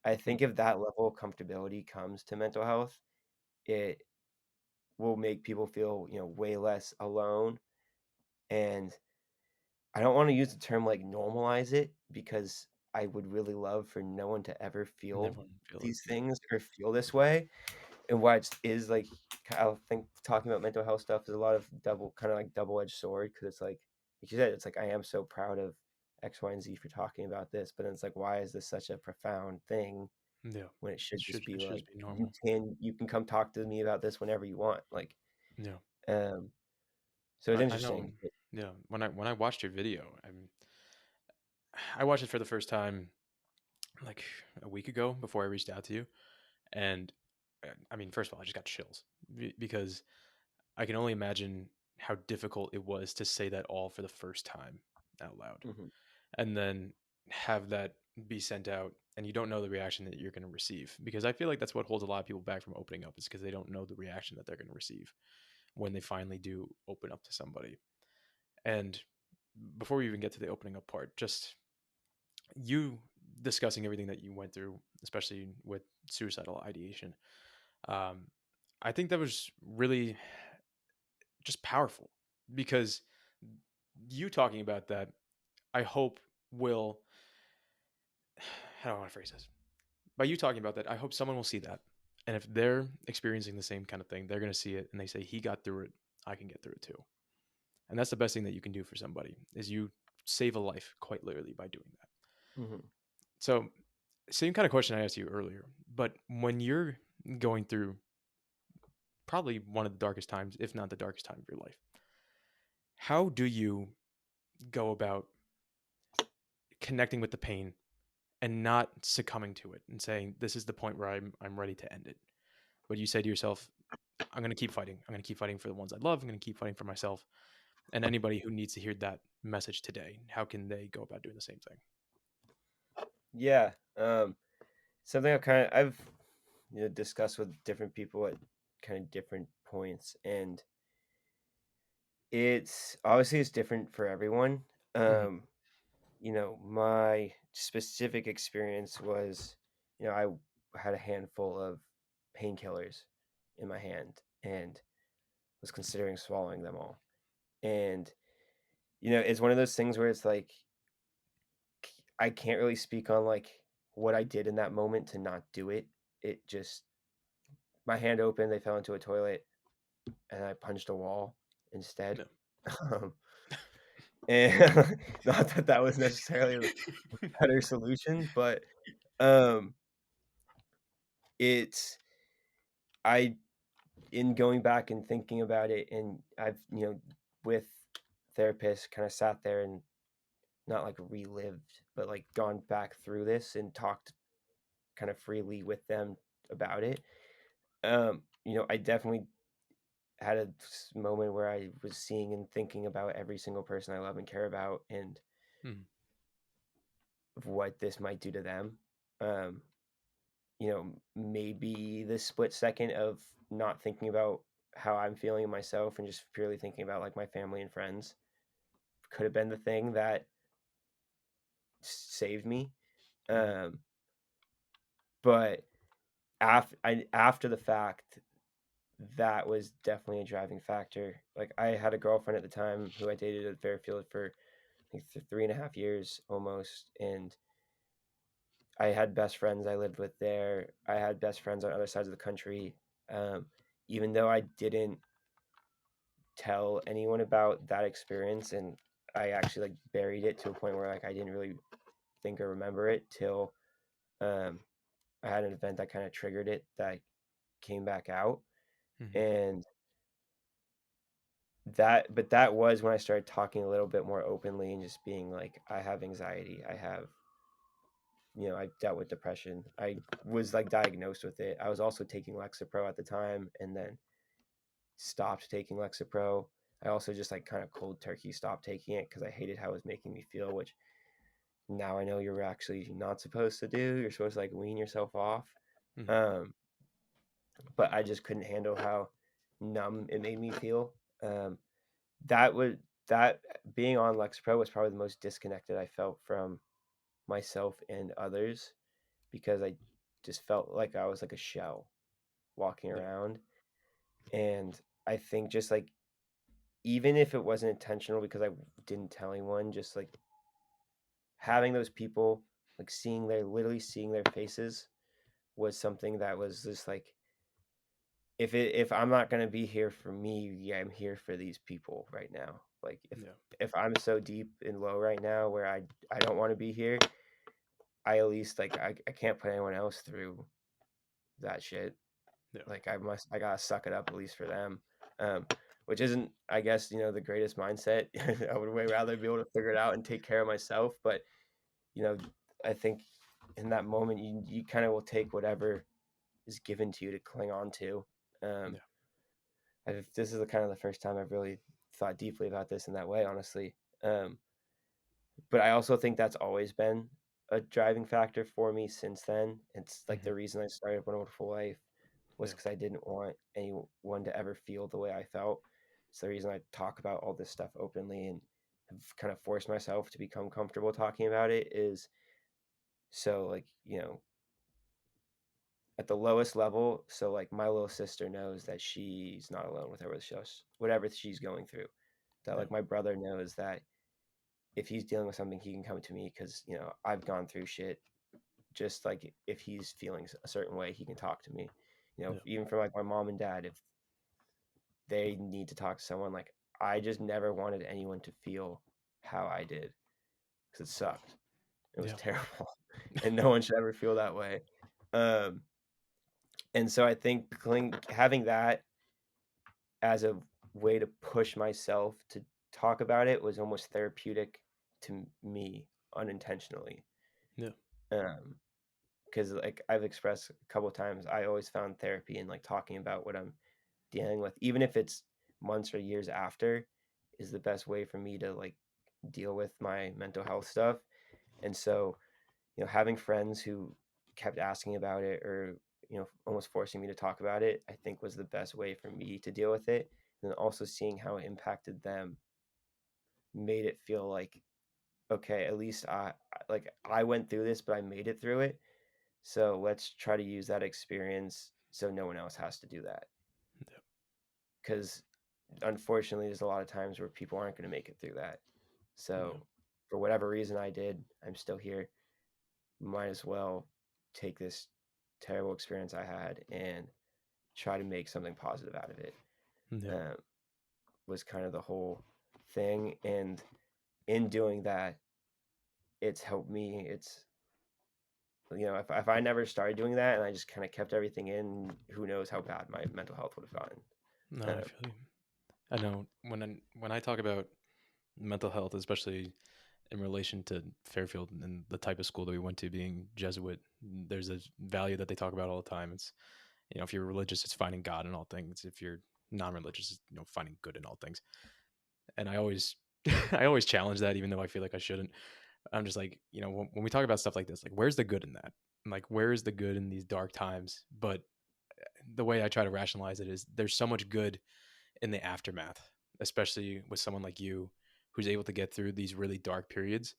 I think if that level of comfortability comes to mental health, it will make people feel, way less alone. And I don't want to use the term like normalize it because I would really love for no one to ever feel Never feel it. these Yeah. things or feel this way. And what is like, I think talking about mental health stuff is a lot of double-edged sword because it's like you said, it's like I am so proud of X, Y, and Z for talking about this, but then it's like, why is this such a profound thing Yeah. when it should just be It should like just be normal. you can come talk to me about this whenever you want, like Yeah. um so it's I know. interesting. Yeah. When I watched your video, I watched it for the first time like a week ago before I reached out to you, and I mean, first of all, I just got chills because I can only imagine how difficult it was to say that all for the first time out loud, Mhm. and then have that be sent out, and you don't know the reaction that you're going to receive, because I feel like that's what holds a lot of people back from opening up, is because they don't know the reaction that they're going to receive when they finally do open up to somebody. And before we even get to the opening up part, just you discussing everything that you went through, especially with suicidal ideation, um, I think that was really just powerful, because you talking about that, I hope will, how do I want to phrase this? By you talking about that, I hope someone will see that. And if they're experiencing the same kind of thing, they're going to see it and they say, he got through it, I can get through it too. And that's the best thing that you can do for somebody, is you save a life quite literally by doing that. Mhm. So, same kind of question I asked you earlier, but when you're going through probably one of the darkest times, if not the darkest time of your life, how do you go about connecting with the pain and not succumbing to it and saying, this is the point where I'm ready to end it? But you say to yourself, I'm going to keep fighting. I'm going to keep fighting for the ones I love. I'm going to keep fighting for myself. And anybody who needs to hear that message today, how can they go about doing the same thing? Yeah. Something I've discussed with different people at kind of different points, and it's different for everyone. Hmm. Um, my specific experience was, I had a handful of painkillers in my hand and was considering swallowing them all. And, it's one of those things where it's like, I can't really speak on like what I did in that moment to not do it. It just, my hand opened, they fell into a toilet, and I punched a wall instead. No. Um, and not that that was necessarily the better solution, but um, it's I in going back and thinking about it, and I've with therapists kind of sat there and not like relived, but like gone back through this and talked kind of freely with them about it. I definitely had a moment where I was seeing and thinking about every single person I love and care about, and Hmm. what this might do to them. Um, maybe the split second of not thinking about how I'm feeling myself and just purely thinking about like my family and friends could have been the thing that saved me. Hmm. Um, but after the fact, that was definitely a driving factor. Like I had a girlfriend at the time who I dated at Fairfield for I think 3.5 years almost, and I had best friends I lived with there. I had best friends on other sides of the country. Um, Even though I didn't tell anyone about that experience, and I actually like buried it to a point where like I didn't really think or remember it till um, I had an event that kind of triggered it that came back out, Hmm. and that was when I started talking a little bit more openly and just being like, I have anxiety, I have, I dealt with depression, I was like diagnosed with it. I was also taking Lexapro at the time and then stopped taking Lexapro. I also just like kind of cold turkey stopped taking it because I hated how it was making me feel, which now I know you're actually not supposed to do. You're supposed to like wean yourself off. Hmm. Um, but I just couldn't handle how numb it made me feel. Um, that would that being on Lexapro was probably the most disconnected I felt from myself and others because I just felt like I was like a shell walking Yeah. around. And I think just like even if it wasn't intentional because I didn't tell anyone, just like having those people, like literally seeing their faces was something that was just like if I'm not gonna be here for me, yeah, I'm here for these people right now. Like Yeah. if I'm so deep and low right now where I don't want to be here, I at least like I can't put anyone else through that shit. Yeah. Like I gotta suck it up at least for them. Um, which isn't, I guess, the greatest mindset. I would way rather be able to figure it out and take care of myself. But you know, I think in that moment you kind of will take whatever is given to you to cling on to. Um, Yeah. this is the kind of the first time I've really thought deeply about this in that way, honestly. Um, but I also think that's always been a driving factor for me since then. It's like Hmm. the reason I started One Wonderful Life was Yeah. because I didn't want anyone to ever feel the way I felt. It's the reason I talk about all this stuff openly and have kind of forced myself to become comfortable talking about it is so like, at the lowest level, so like my little sister knows that she's not alone with whatever she's going through. That Yeah. like my brother knows that if he's dealing with something, he can come to me because I've gone through shit. Just like if he's feeling a certain way, he can talk to me. Yeah. Even for like my mom and dad, if they need to talk to someone, like I just never wanted anyone to feel how I did because it sucked. It was Yeah. terrible, and no one should ever feel that way. Um, and so I think having that as a way to push myself to talk about it was almost therapeutic to me unintentionally. Yeah. Um, because like I've expressed a couple of times, I always found therapy in like talking about what I'm dealing with, even if it's months or years after, is the best way for me to like deal with my mental health stuff. And so, having friends who kept asking about it or, almost forcing me to talk about it, I think was the best way for me to deal with it. And then also seeing how it impacted them made it feel like, okay, at least like I went through this, but I made it through it. So let's try to use that experience so no one else has to do that. Yeah. Because unfortunately, there's a lot of times where people aren't going to make it through that. Yeah. So for whatever reason I did, I'm still here. Might as well take this terrible experience I had and try to make something positive out of it. Yeah. Um, was kind of the whole thing. And in doing that, it's helped me. If I never started doing that and I just kind of kept everything in, who knows how bad my mental health would have gotten. No, I Um, feel you. I know when I talk about mental health, especially in relation to Fairfield and the type of school that we went to being Jesuit, there's a value that they talk about all the time. It's, if you're religious, it's finding God in all things. If you're non-religious, it's, finding good in all things. And I always, I always challenge that, even though I feel like I shouldn't. I'm just like, when we talk about stuff like this, like, where's the good in that? Like, where is the good in these dark times? But the way I try to rationalize it is there's so much good in the aftermath, especially with someone like you who's able to get through these really dark periods,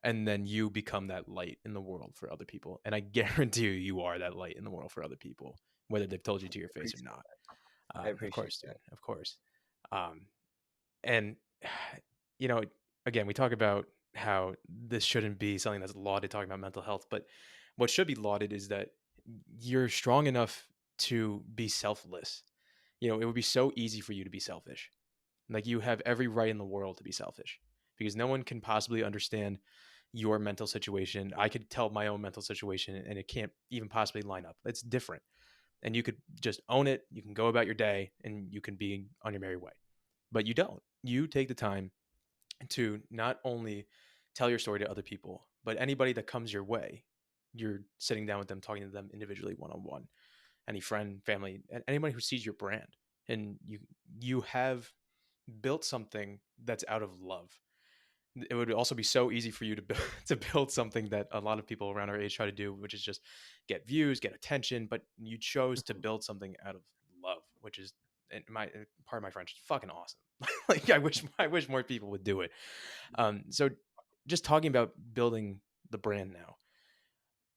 and then you become that light in the world for other people. And I guarantee you are that light in the world for other people, whether they've told you to your face or appreciate not. I Of appreciate course, dude. that. Of course. Um, and you know, again, we talk about how this shouldn't be something that's lauded talking about mental health, but what should be lauded is that you're strong enough to be selfless. It would be so easy for you to be selfish. Like you have every right in the world to be selfish because no one can possibly understand your mental situation. I could tell my own mental situation and it can't even possibly line up. It's different. And you could just own it. You can go about your day and you can be on your merry way. But you don't. You take the time to not only tell your story to other people, but anybody that comes your way, you're sitting down with them, talking to them individually, one on one. Any friend, family, anybody who sees your brand, and you have built something that's out of love. It would also be so easy for you to build, to build something that a lot of people around our age try to do, which is just get views, get attention. But you chose to Mhm. build something out of love, which is, and my part of my French, fucking awesome. Like I wish more people would do it. So just talking about building the brand now,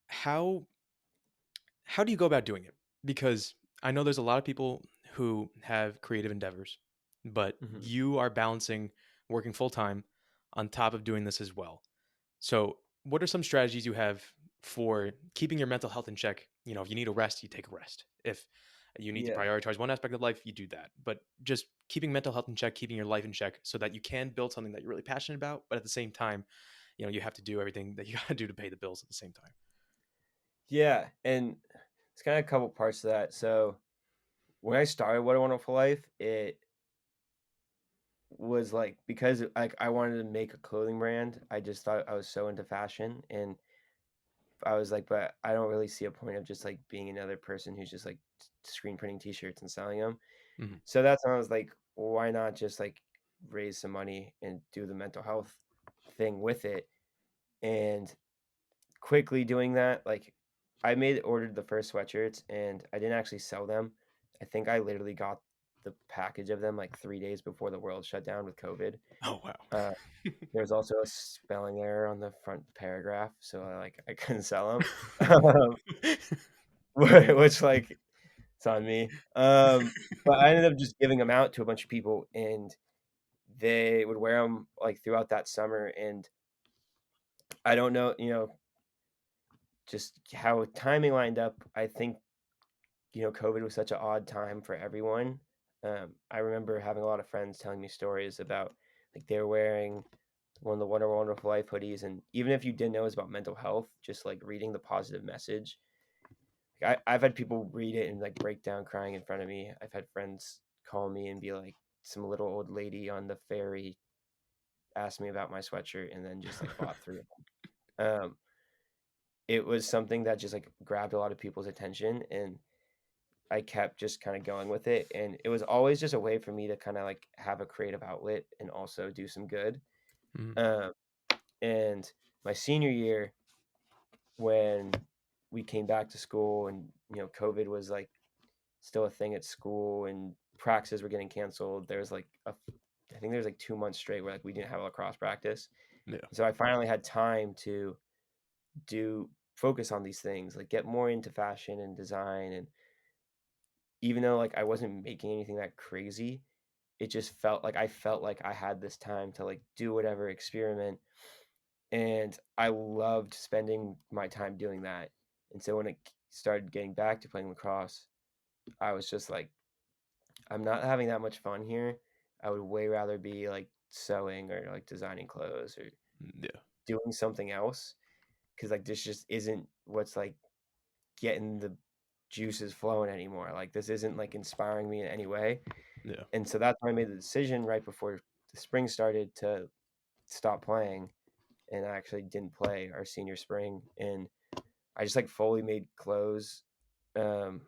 how how do you go about doing it? Because I know there's a lot of people who have creative endeavors, but Mhm. you are balancing working full time on top of doing this as well. So, what are some strategies you have for keeping your mental health in check? If you need a rest, you take a rest. If you need to Yeah. prioritize one aspect of life, you do that. But just keeping mental health in check, keeping your life in check so that you can build something that you're really passionate about, but at the same time, you have to do everything that you got to do to pay the bills at the same time. Yeah, and it's kind of a couple parts to that. So when I started What a Wonderful Life, it was like because like I wanted to make a clothing brand. I just thought I was so into fashion, and I was like, but I don't really see a point of just like being another person who's just like screen printing T-shirts and selling them. Mhm. So that's when I was like, well, why not just like raise some money and do the mental health thing with it? And quickly doing that, like I ordered the first sweatshirts and I didn't actually sell them. I think I literally got the package of them like 3 days before the world shut down with COVID. Oh wow. Uh, there's also a spelling error on the front paragraph, so I couldn't sell them, which like it's on me. But I ended up just giving them out to a bunch of people, and they would wear them like throughout that summer. And I don't know, just how timing lined up. I think COVID was such an odd time for everyone. I remember having a lot of friends telling me stories about like they were wearing one of the Wonderful Life hoodies, and even if you didn't know it was about mental health, just like reading the positive message. I've had people read it and like break down crying in front of me. I've had friends call me and be like, some little old lady on the ferry asked me about my sweatshirt and then just like bought three of them. It was something that just like grabbed a lot of people's attention, and I kept just kind of going with it. And it was always just a way for me to kind of like have a creative outlet and also do some good. Mhm. Um, and my senior year, when we came back to school and, COVID was like still a thing at school and practices were getting canceled, there was like I think there was like 2 months straight where like we didn't have a lacrosse practice. Yeah. So I finally had time to do focus on these things, like get more into fashion and design. And even though like I wasn't making anything that crazy, it just felt like I had this time to like do whatever, experiment. And I loved spending my time doing that. And so when it started getting back to playing lacrosse, I was just like, I'm not having that much fun here. I would way rather be like sewing or like designing clothes or Yeah. doing something else, because like this just isn't what's like getting the juices flowing anymore. Like this isn't like inspiring me in any way. Yeah. And so that's why I made the decision right before the spring started to stop playing, and I actually didn't play our senior spring. And I just like fully made clothes. Um,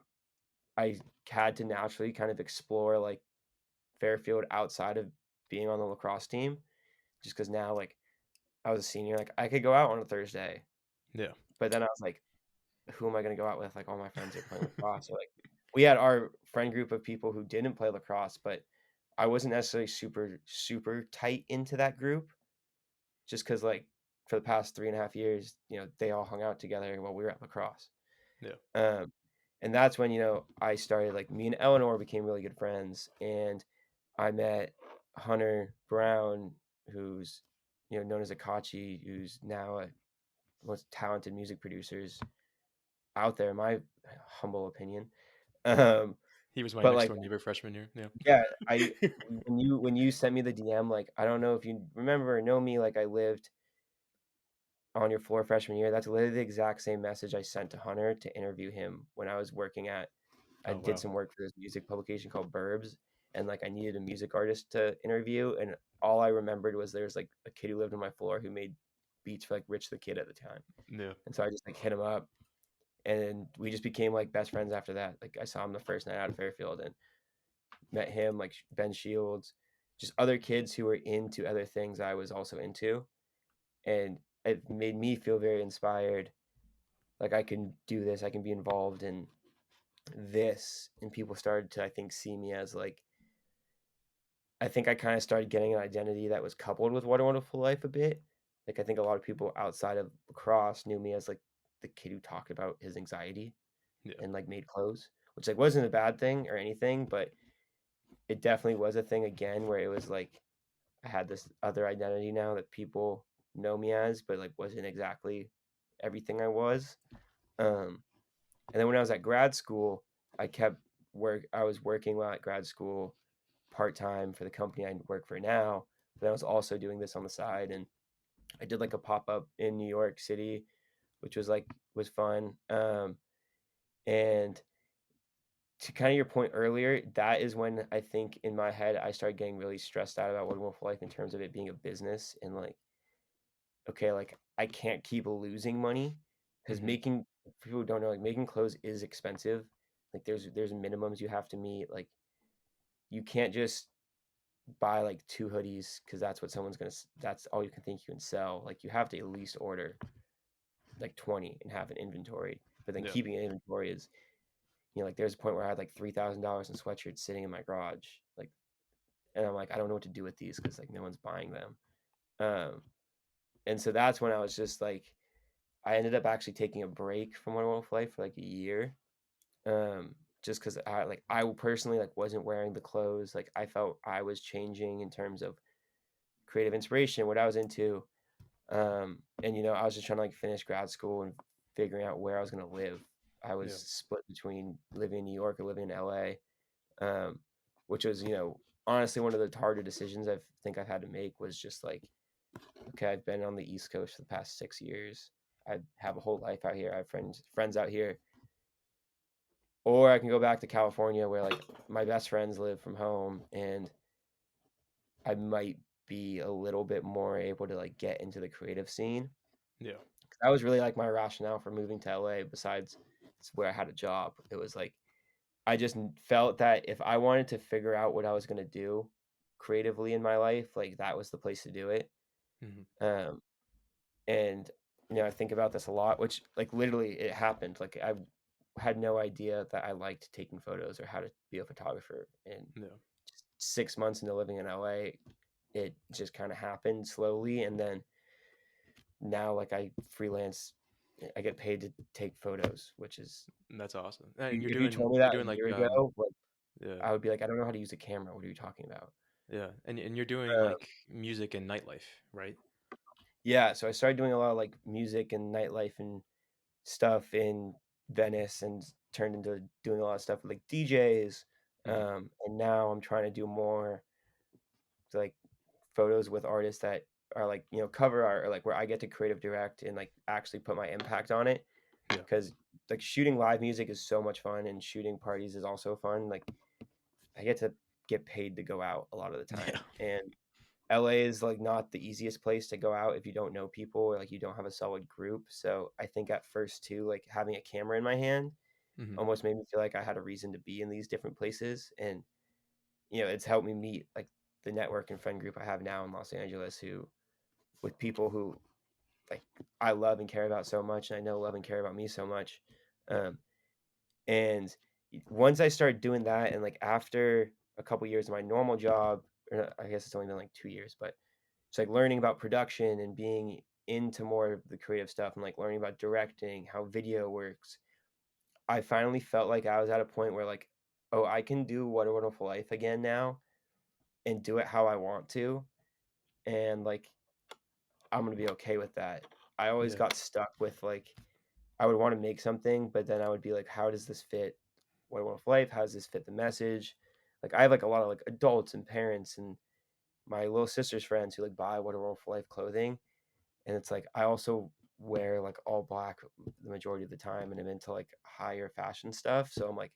I had to naturally kind of explore like Fairfield outside of being on the lacrosse team, just because now like I was a senior, like I could go out on a Thursday, Yeah. but then I was like, who am I going to go out with? Like all my friends are playing lacrosse. So like we had our friend group of people who didn't play lacrosse, but I wasn't necessarily super tight into that group, just because like for the past 3.5 years, they all hung out together while we were at lacrosse. Yeah. Um, And that's when, I started, like, me and Eleanor became really good friends, and I met Hunter Brown, who's, known as Akachi, who's now a most talented music producers out there, in my humble opinion. Um, He was my but next like, door neighbor freshman year. Yeah. yeah, when you sent me the DM, like, I don't know if you remember or know me, like, I lived on your floor freshman year. That's literally the exact same message I sent to Hunter to interview him when I was working at. I Oh did wow. some work for this music publication called Burbs, and like I needed a music artist to interview, and all I remembered was there's like a kid who lived on my floor who made beats for like Rich the Kid at the time, Yeah. and so I just like hit him up, and we just became like best friends after that. Like I saw him the first night out of Fairfield and met him, like Ben Shields, just other kids who were into other things I was also into, and it made me feel very inspired. Like I can do this, I can be involved in this, and people started to, I think, see me as like, I think I kind of started getting an identity that was coupled with What a Wonderful Life a bit. Like I think a lot of people outside of lacrosse knew me as like the kid who talked about his anxiety Yeah. and like made clothes, which like wasn't a bad thing or anything, but it definitely was a thing again where it was like I had this other identity now that people know me as, but like wasn't exactly everything I was. Um, and then when I was at grad school, I kept I was working while at grad school part time for the company I work for now, but I was also doing this on the side, and I did like a pop up in New York City, which was fun. And to kind of your point earlier, that is when I think in my head I started getting really stressed out about What a Wonderful Life in terms of it being a business, and like, okay, like I can't keep losing money because Hmm. making people who don't know, like making clothes is expensive. Like there's minimums you have to meet. Like you can't just buy like two hoodies because that's all you can think you can sell. Like you have to at least order like 20 and have an inventory. But then Yeah. keeping an inventory is, like there's a point where I had like $3,000 in sweatshirts sitting in my garage. Like, and I'm like, I don't know what to do with these because like no one's buying them. Um, and so that's when I was just like, I ended up actually taking a break from One Wolf Life for like a year. Just because I personally like wasn't wearing the clothes. Like I felt I was changing in terms of creative inspiration, what I was into. And I was just trying to like finish grad school and figuring out where I was gonna live. I was Yeah. split between living in New York or living in LA, um, which was, honestly one of the harder decisions I think I've had to make was just like, okay, I've been on the East Coast for the past 6 years. I have a whole life out here. I have friends out here. Or I can go back to California where like my best friends live from home, and I might be a little bit more able to like get into the creative scene. Yeah. That was really like my rationale for moving to LA. Besides, it's where I had a job. It was like I just felt that if I wanted to figure out what I was gonna do creatively in my life, like that was the place to do it. Hmm. Um, and I think about this a lot, which like literally it happened. Like I had no idea that I liked taking photos or how to be a photographer. And Yeah. just 6 months into living in LA, it just kind of happened slowly, and then now like I freelance, I get paid to take photos, which is That's awesome. And if you told me you're that doing a like year ago, like yeah. I would be like, I don't know how to use a camera. What are you talking about? Yeah. And you're doing Uh, like music and nightlife, right? yeah, so I started doing a lot of like music and nightlife and stuff in Venice, and turned into doing a lot of stuff with like DJs. Hmm. And now I'm trying to do more like photos with artists that are like cover art, or like where I get to creative direct and like actually put my impact on it, Yeah. because like shooting live music is so much fun, and shooting parties is also fun. Like I get paid to go out a lot of the Yeah. time, and LA is like not the easiest place to go out if you don't know people or like you don't have a solid group. So I think at first too, like having a camera in my hand Hmm. almost made me feel like I had a reason to be in these different places. And it's helped me meet like the network and friend group I have now in Los Angeles, who with people who like I love and care about so much, and I know love and care about me so much. Yeah. Um, and once I started doing that, and like after a couple years of my normal job, I guess it's only been like 2 years, but it's like learning about production and being into more of the creative stuff, and like learning about directing, how video works. I finally felt like I was at a point where like, oh, I can do What a Wonderful Life again now and do it how I want to, and like I'm gonna be okay with that. I always Yeah. got stuck with like I would want to make something, but then I would be like, how does this fit What a Wonderful Life? How does this fit the message? Like I have like a lot of like adults and parents and my little sister's friends who like buy What a Wonderful Life clothing, and it's like I also wear like all black the majority of the time, and I'm into like higher fashion stuff. So I'm like,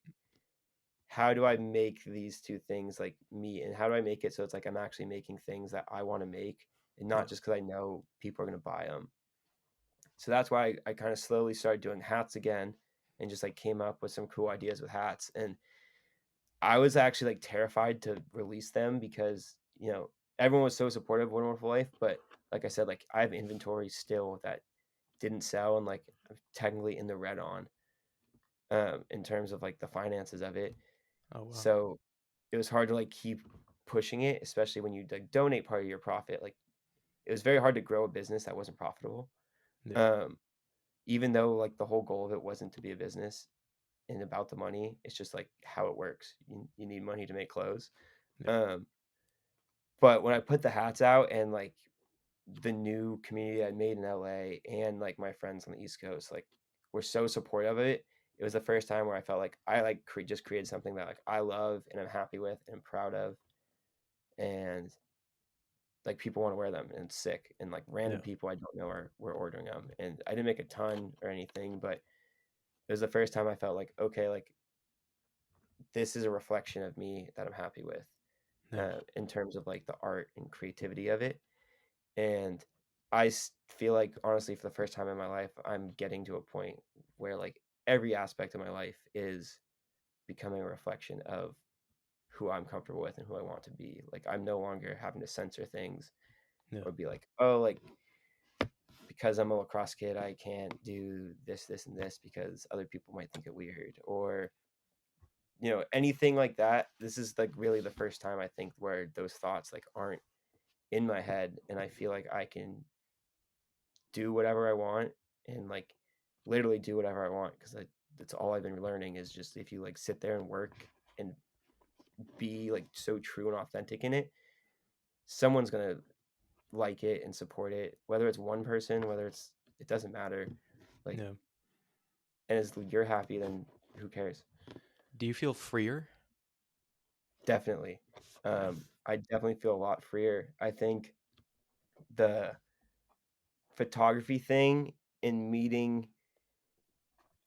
how do I make these two things like meet, and how do I make it so it's like I'm actually making things that I want to make, and not Yeah. just because I know people are gonna buy them. So that's why I kind of slowly started doing hats again, and just like came up with some cool ideas with hats. And I was actually like terrified to release them because everyone was so supportive of One Wonderful Life, but like I said, like I have inventory still that didn't sell, and like I'm technically in the red on in terms of like the finances of it. Oh wow. So it was hard to like keep pushing it, especially when you like donate part of your profit. Like it was very hard to grow a business that wasn't profitable. Yeah. Um, Even though like the whole goal of it wasn't to be a business and about the money, it's just like how it works. You need money to make clothes. Yeah. Um, but when I put the hats out and like the new community I made in LA and like my friends on the East Coast, like were so supportive of it. It was the first time where I felt like I like just created something that like I love and I'm happy with and proud of, and like people want to wear them and it's sick, and like random Yeah. people I don't know are were ordering them, and I didn't make a ton or anything, but it was the first time I felt like okay, like this is a reflection of me that I'm happy with Yeah. in terms of like the art and creativity of it. And feel like honestly for the first time in my life I'm getting to a point where like every aspect of my life is becoming a reflection of who I'm comfortable with and who I want to be. Like I'm no longer having to censor things Yeah. or be like, oh, like because I'm a lacrosse kid, I can't do this, this, and this because other people might think it weird, or anything like that. This is like really the first time I think where those thoughts like aren't in my head, and I feel like I can do whatever I want and like literally do whatever I want because that's all I've been learning is just if you like sit there and work and be like so true and authentic in it, someone's gonna like it and support it, whether it's one person, whether it doesn't matter. Like, Yeah. and as you're happy, then who cares? Do you feel freer? Definitely. Yeah. I definitely feel a lot freer. I think the photography thing and meeting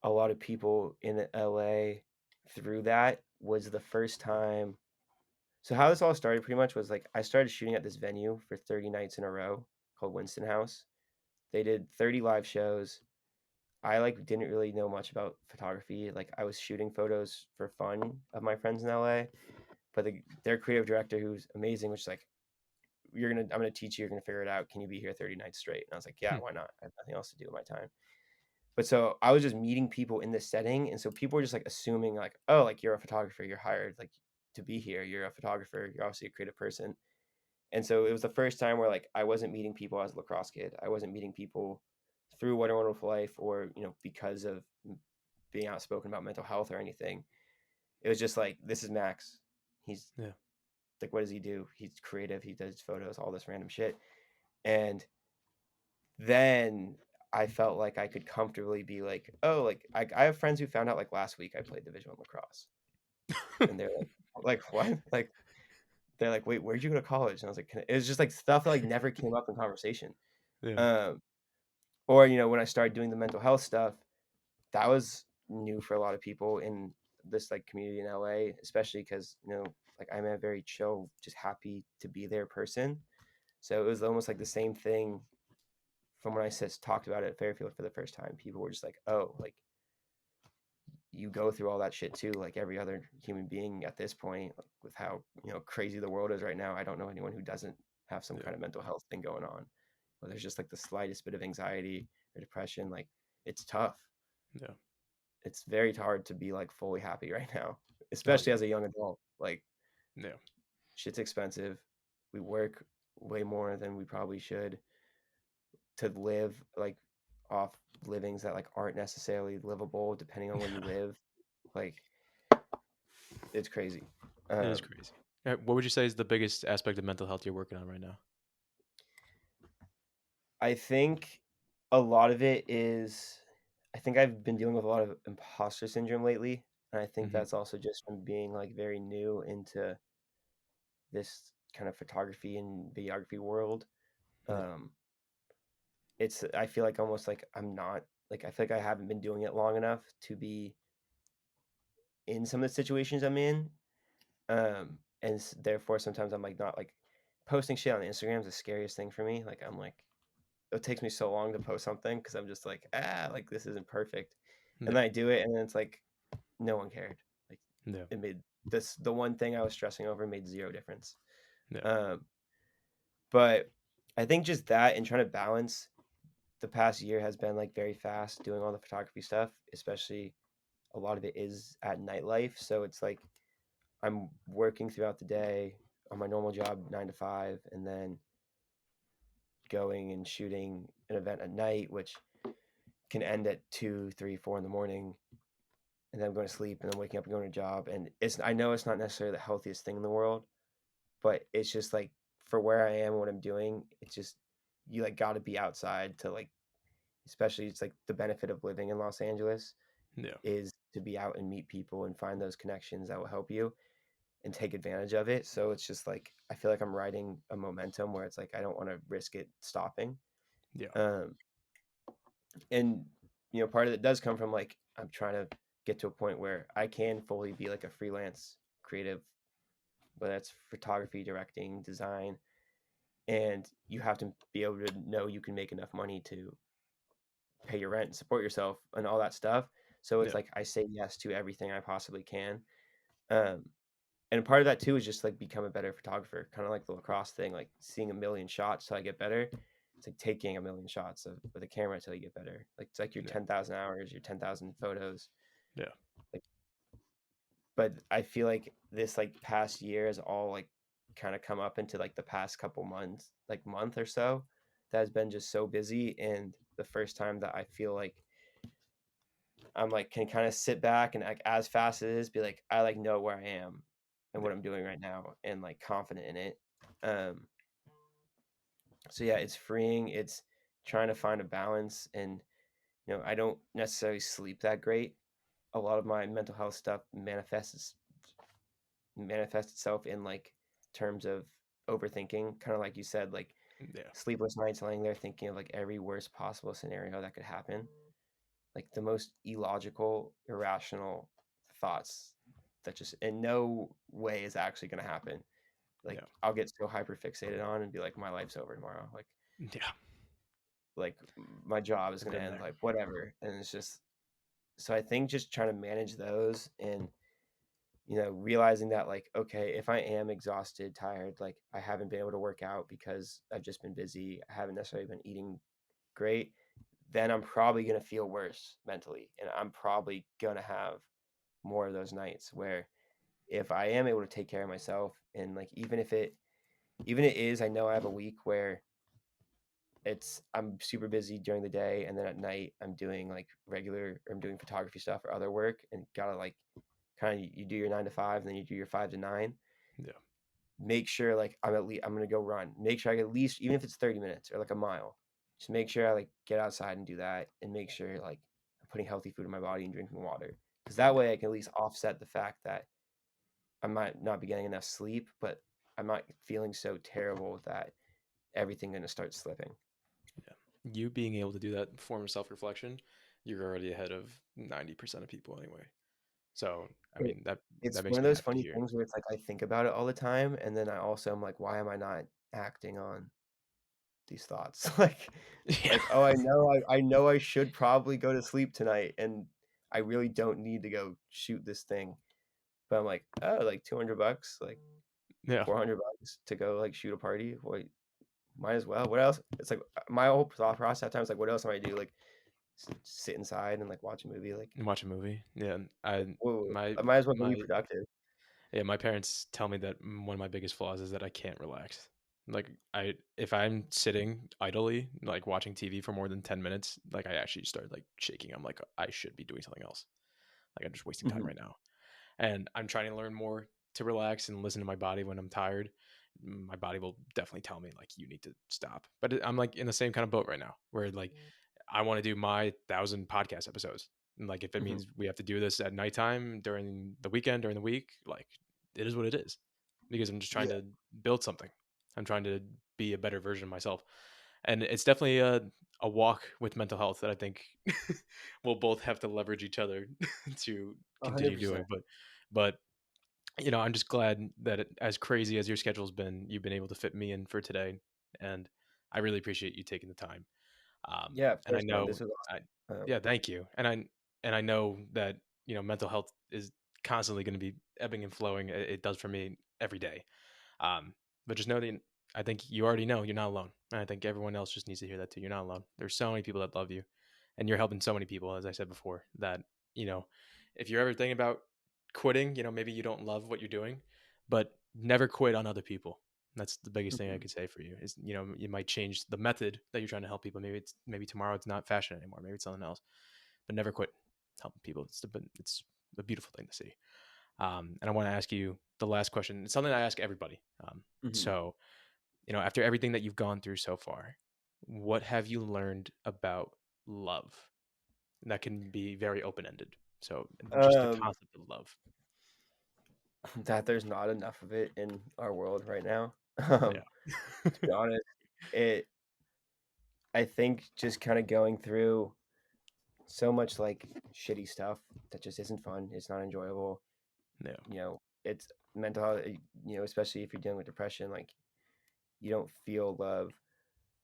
a lot of people in LA through that was the first time. So how this all started pretty much was like I started shooting at this venue for 30 nights in a row called Winston House. They did 30 live shows. I like didn't really know much about photography. Like I was shooting photos for fun of my friends in LA, but their creative director who's amazing was just like, I'm gonna teach you, you're gonna figure it out. Can you be here 30 nights straight? And I was like, yeah, Hmm. why not? I have nothing else to do with my time. But so I was just meeting people in this setting, and so people were just like assuming like, oh, like you're a photographer, you're hired like to be here, you're a photographer, you're obviously a creative person. And so it was the first time where like I wasn't meeting people as a lacrosse kid. I wasn't meeting people through What a Wonderful Life or because of being outspoken about mental health or anything. It was just like this is Max. He's Yeah. like, what does he do? He's creative. He does photos, all this random shit. And then I felt like I could comfortably be like, oh, like I have friends who found out like last week I played Division One lacrosse, and they're like what? Like they're like, wait, where'd you go to college? And I was like, it was just like stuff that like never came up in conversation. Yeah. Um, or when I started doing the mental health stuff, that was new for a lot of people in this like community in LA, especially because like I'm a very chill, just happy to be there person. So it was almost like the same thing from when I talked about it at Fairfield for the first time. People were just like, oh, like you go through all that shit too, like every other human being at this point, like, with how crazy the world is right now. I don't know anyone who doesn't have some Yeah. kind of mental health thing going on. But there's just like the slightest bit of anxiety or depression. Like it's tough. Yeah. It's very hard to be like fully happy right now, Oh especially yeah. as a young adult. Like Yeah. shit's expensive. We work way more than we probably should to live like off livings that like aren't necessarily livable depending on where you live. Like it's crazy. It is Um, crazy. What would you say is the biggest aspect of mental health you're working on right now? I think a lot of it is I think I've been dealing with a lot of imposter syndrome lately, and I think Hmm. that's also just from being like very new into this kind of photography and videography world. Yeah. Um, it's I feel like almost like I'm not like I feel like I haven't been doing it long enough to be in some of the situations I'm in. Therefore sometimes I'm like not like posting shit on Instagram is the scariest thing for me. Like I'm like it takes me so long to post something because I'm just like, like this isn't perfect. And Yeah. then I do it and then it's like no one cared. Like Yeah. it made this the one thing I was stressing over made zero difference. Yeah. Um, but I think just that and trying to balance the past year has been like very fast doing all the photography stuff, especially a lot of it is at nightlife. So it's like I'm working throughout the day on my normal job, 9 to 5, and then going and shooting an event at night, which can end at 2, 3, 4 in the morning. And then I'm going to sleep and then waking up and going to a job. And I know it's not necessarily the healthiest thing in the world, but it's just like for where I am and what I'm doing, it's just, you like got to be outside to like, especially it's like the benefit of living in Los Angeles Yeah. is to be out and meet people and find those connections that will help you and take advantage of it. So it's just like I feel like I'm riding a momentum where it's like I don't want to risk it stopping. Yeah. Um, and part of it does come from like I'm trying to get to a point where I can fully be like a freelance creative, whether that's photography, directing, design, and you have to be able to know you can make enough money to pay your rent and support yourself and all that stuff. So it's Yeah. like I say yes to everything I possibly can. Um, and part of that too is just like become a better photographer, kind of like the lacrosse thing, like seeing a million shots till I get better. It's like taking a million shots with a camera till you get better. Like it's like your Yeah. 10,000 hours, your 10,000 photos. Yeah. Like, but I feel like this like past year has all like kind of come up into like the past couple months, like month or so, that has been just so busy. And the first time that I feel like I'm like can kind of sit back and like as fast as it is, be like I like know where I am and Yeah. what I'm doing right now and like confident in it. Um, so yeah, it's freeing. It's trying to find a balance, and I don't necessarily sleep that great. A lot of my mental health stuff manifests itself in like terms of overthinking, kind of like you said, like Yeah. sleepless nights laying there thinking of like every worst possible scenario that could happen, like the most illogical, irrational thoughts that just in no way is actually going to happen. Like Yeah. I'll get so hyper fixated on and be like, my life's over tomorrow. Yeah. Like my job is going to Been end, there. like whatever. And it's just so I think just trying to manage those and realizing that like okay, if I am exhausted, tired, like I haven't been able to work out because I've just been busy, I haven't necessarily been eating great, then I'm probably going to feel worse mentally and I'm probably going to have more of those nights where if I am able to take care of myself and like even it is I know I have a week where I'm super busy during the day and then at night I'm doing like I'm doing photography stuff or other work and gotta like kind of you do your 9 to 5 and then you do your 5 to 9. Yeah. Make sure like I'm gonna go run. Make sure I get at least even if it's 30 minutes or like a mile. Just make sure I like get outside and do that and make sure like I'm putting healthy food in my body and drinking water. Because that Yeah. way I can at least offset the fact that I might not be getting enough sleep, but I'm not feeling so terrible that everything gonna start slipping. Yeah. You being able to do that form of self reflection, you're already ahead of 90% of people anyway. So, I It mean, that it's makes one of me those happy to funny hear. things where it's like I think about it all the time, and then I also am like, why am I not acting on these thoughts? Yeah. Oh, I know I should probably go to sleep tonight, and I really don't need to go shoot this thing. But I'm like, oh, like $200, like Yeah. $400 to go like shoot a party. Wait, might as well. What else? It's like my whole thought process at times like, what else am I do? Like sit inside and like watch a movie. Like, And watch a movie. Yeah. whoa, My, I might as well go be my, productive. yeah, my parents tell me that one of my biggest flaws is that I can't relax. Like if I'm sitting idly, like watching TV for more than 10 minutes, like I actually start like shaking. I'm like, I should be doing something else. Like I'm just wasting time Mhm. right now. And I'm trying to learn more to relax and listen to my body when I'm tired. My body will definitely tell me like you need to stop. But I'm like in the same kind of boat right now where like I want to do my 1,000 podcast episodes. And like if it Mhm. means we have to do this at nighttime during the weekend, during the week, like it is what it is. Because I'm just trying Yeah. to build something. I'm trying to be a better version of myself. And it's definitely a walk with mental health that I think we'll both have to leverage each other to continue doing. 100%. But I'm just glad that as crazy as your schedule's been, you've been able to fit me in for today, and I really appreciate you taking the time. Yeah, of And I course, man. know, This was I awesome. yeah, thank you. And I know that mental health is constantly going to be ebbing and flowing. It does for me every day. But just know that I think you already know you're not alone. And I think everyone else just needs to hear that too. You're not alone. There's so many people that love you, and you're helping so many people. As I said before, that you know, if you're ever thinking about quitting, maybe you don't love what you're doing, but never quit on other people. That's the biggest thing I Mhm. could say for you is, you might change the method that you're trying to help people. Maybe tomorrow it's not fashion anymore. Maybe it's something else, but never quit helping people. It's a beautiful thing to see. And I want to ask you the last question. It's something I ask everybody. Mhm. So, after everything that you've gone through so far, what have you learned about love? And that can be very open ended. So, just the Um, concept of love. that there's not enough of it in our world right now. Yeah. To be honest, it I think just kind of going through so much like shitty stuff that just isn't fun. It's not enjoyable. Yeah. It's mental health, especially if you're dealing with depression, like you don't feel love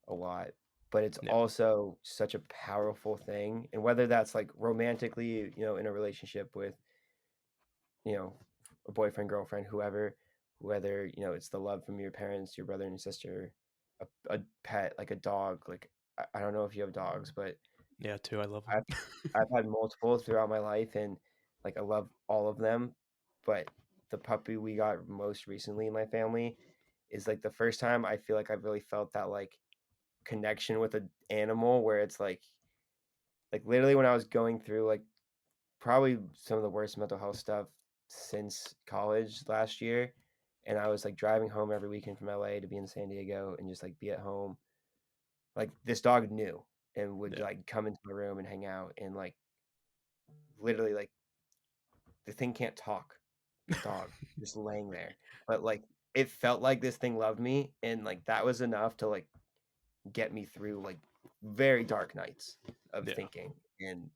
a lot, but it's Yeah. also such a powerful thing. And whether that's like romantically, in a relationship with, you know, a boyfriend, girlfriend, whoever, whether, it's the love from your parents, your brother and your sister, a pet, like a dog, like I don't know if you have dogs, but Yeah, too. I love them. I've I've had multiple throughout my life, and like I love all of them, but the puppy we got most recently in my family is like the first time I feel like I've really felt that like connection with an animal where it's like literally when I was going through like probably some of the worst mental health stuff since college last year, and I was like driving home every weekend from LA to be in San Diego and just like be at home. Like this dog knew and would Yeah. like come into my room and hang out and like literally like the thing can't talk, the dog just laying there. But like it felt like this thing loved me and like that was enough to like get me through like very dark nights of Yeah. thinking and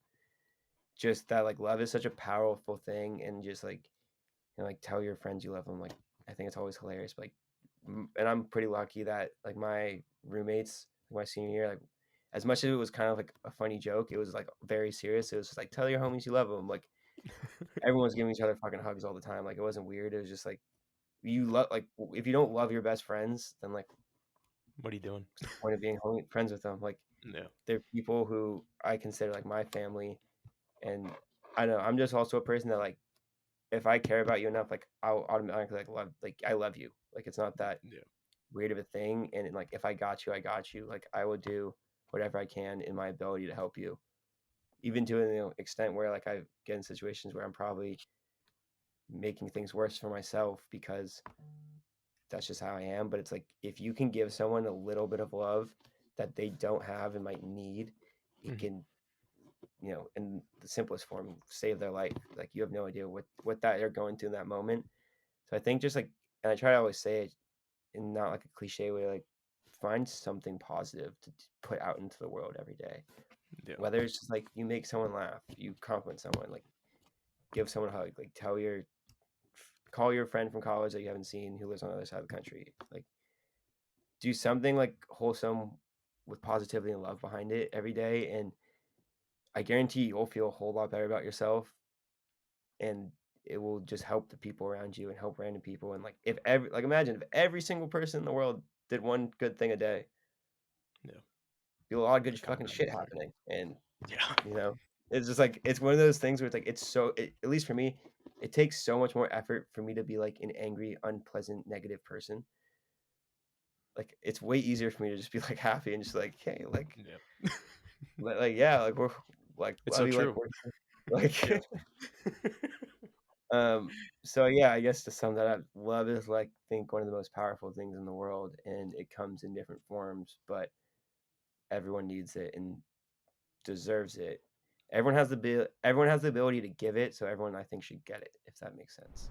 just that like love is such a powerful thing and just like like tell your friends you love them like I think it's always hilarious but, like and I'm pretty lucky that like my roommates like my senior year like as much as it was kind of like a funny joke it was like very serious it was just like tell your homies you love them like everyone was giving each other fucking hugs all the time like it wasn't weird it was just like you love like if you don't love your best friends then like What are you doing? what's the point of being friends with them like Yeah. they're people who I consider like my family and I know I'm just also a person that like if I care about you enough, like I'll automatically like love like I love you. Like it's not that Yeah. weird of a thing. And like if I got you, I got you. Like I will do whatever I can in my ability to help you. Even to an extent where like I get in situations where I'm probably making things worse for myself because that's just how I am. But it's like if you can give someone a little bit of love that they don't have and might need, it Mhm. can, in the simplest form, save their life. Like you have no idea what that they're going through in that moment. So I think just like, and I try to always say it in not like a cliche way, like find something positive to put out into the world every day. Yeah. Whether it's just like you make someone laugh, you compliment someone, like give someone a hug, like call your friend from college that you haven't seen who lives on the other side of the country. Like do something like wholesome with positivity and love behind it every day. And I guarantee you'll feel a whole lot better about yourself and it will just help the people around you and help random people. And like if every like imagine if every single person in the world did one good thing a day, Yeah. be a lot of good The fucking compounding shit effect. happening. And Yeah. you know, it's just like it's one of those things where it's like at least for me, it takes so much more effort for me to be like an angry, unpleasant, negative person. like it's way easier for me to just be like happy and just like, hey, Yeah. like yeah, like we're like It's love so you, like true. we're like Yeah. um so yeah, I guess to sum that up, love is like I think one of the most powerful things in the world, and it comes in different forms, but everyone needs it and deserves it. Everyone has the ability to give it, so everyone I think should get it, if that makes sense.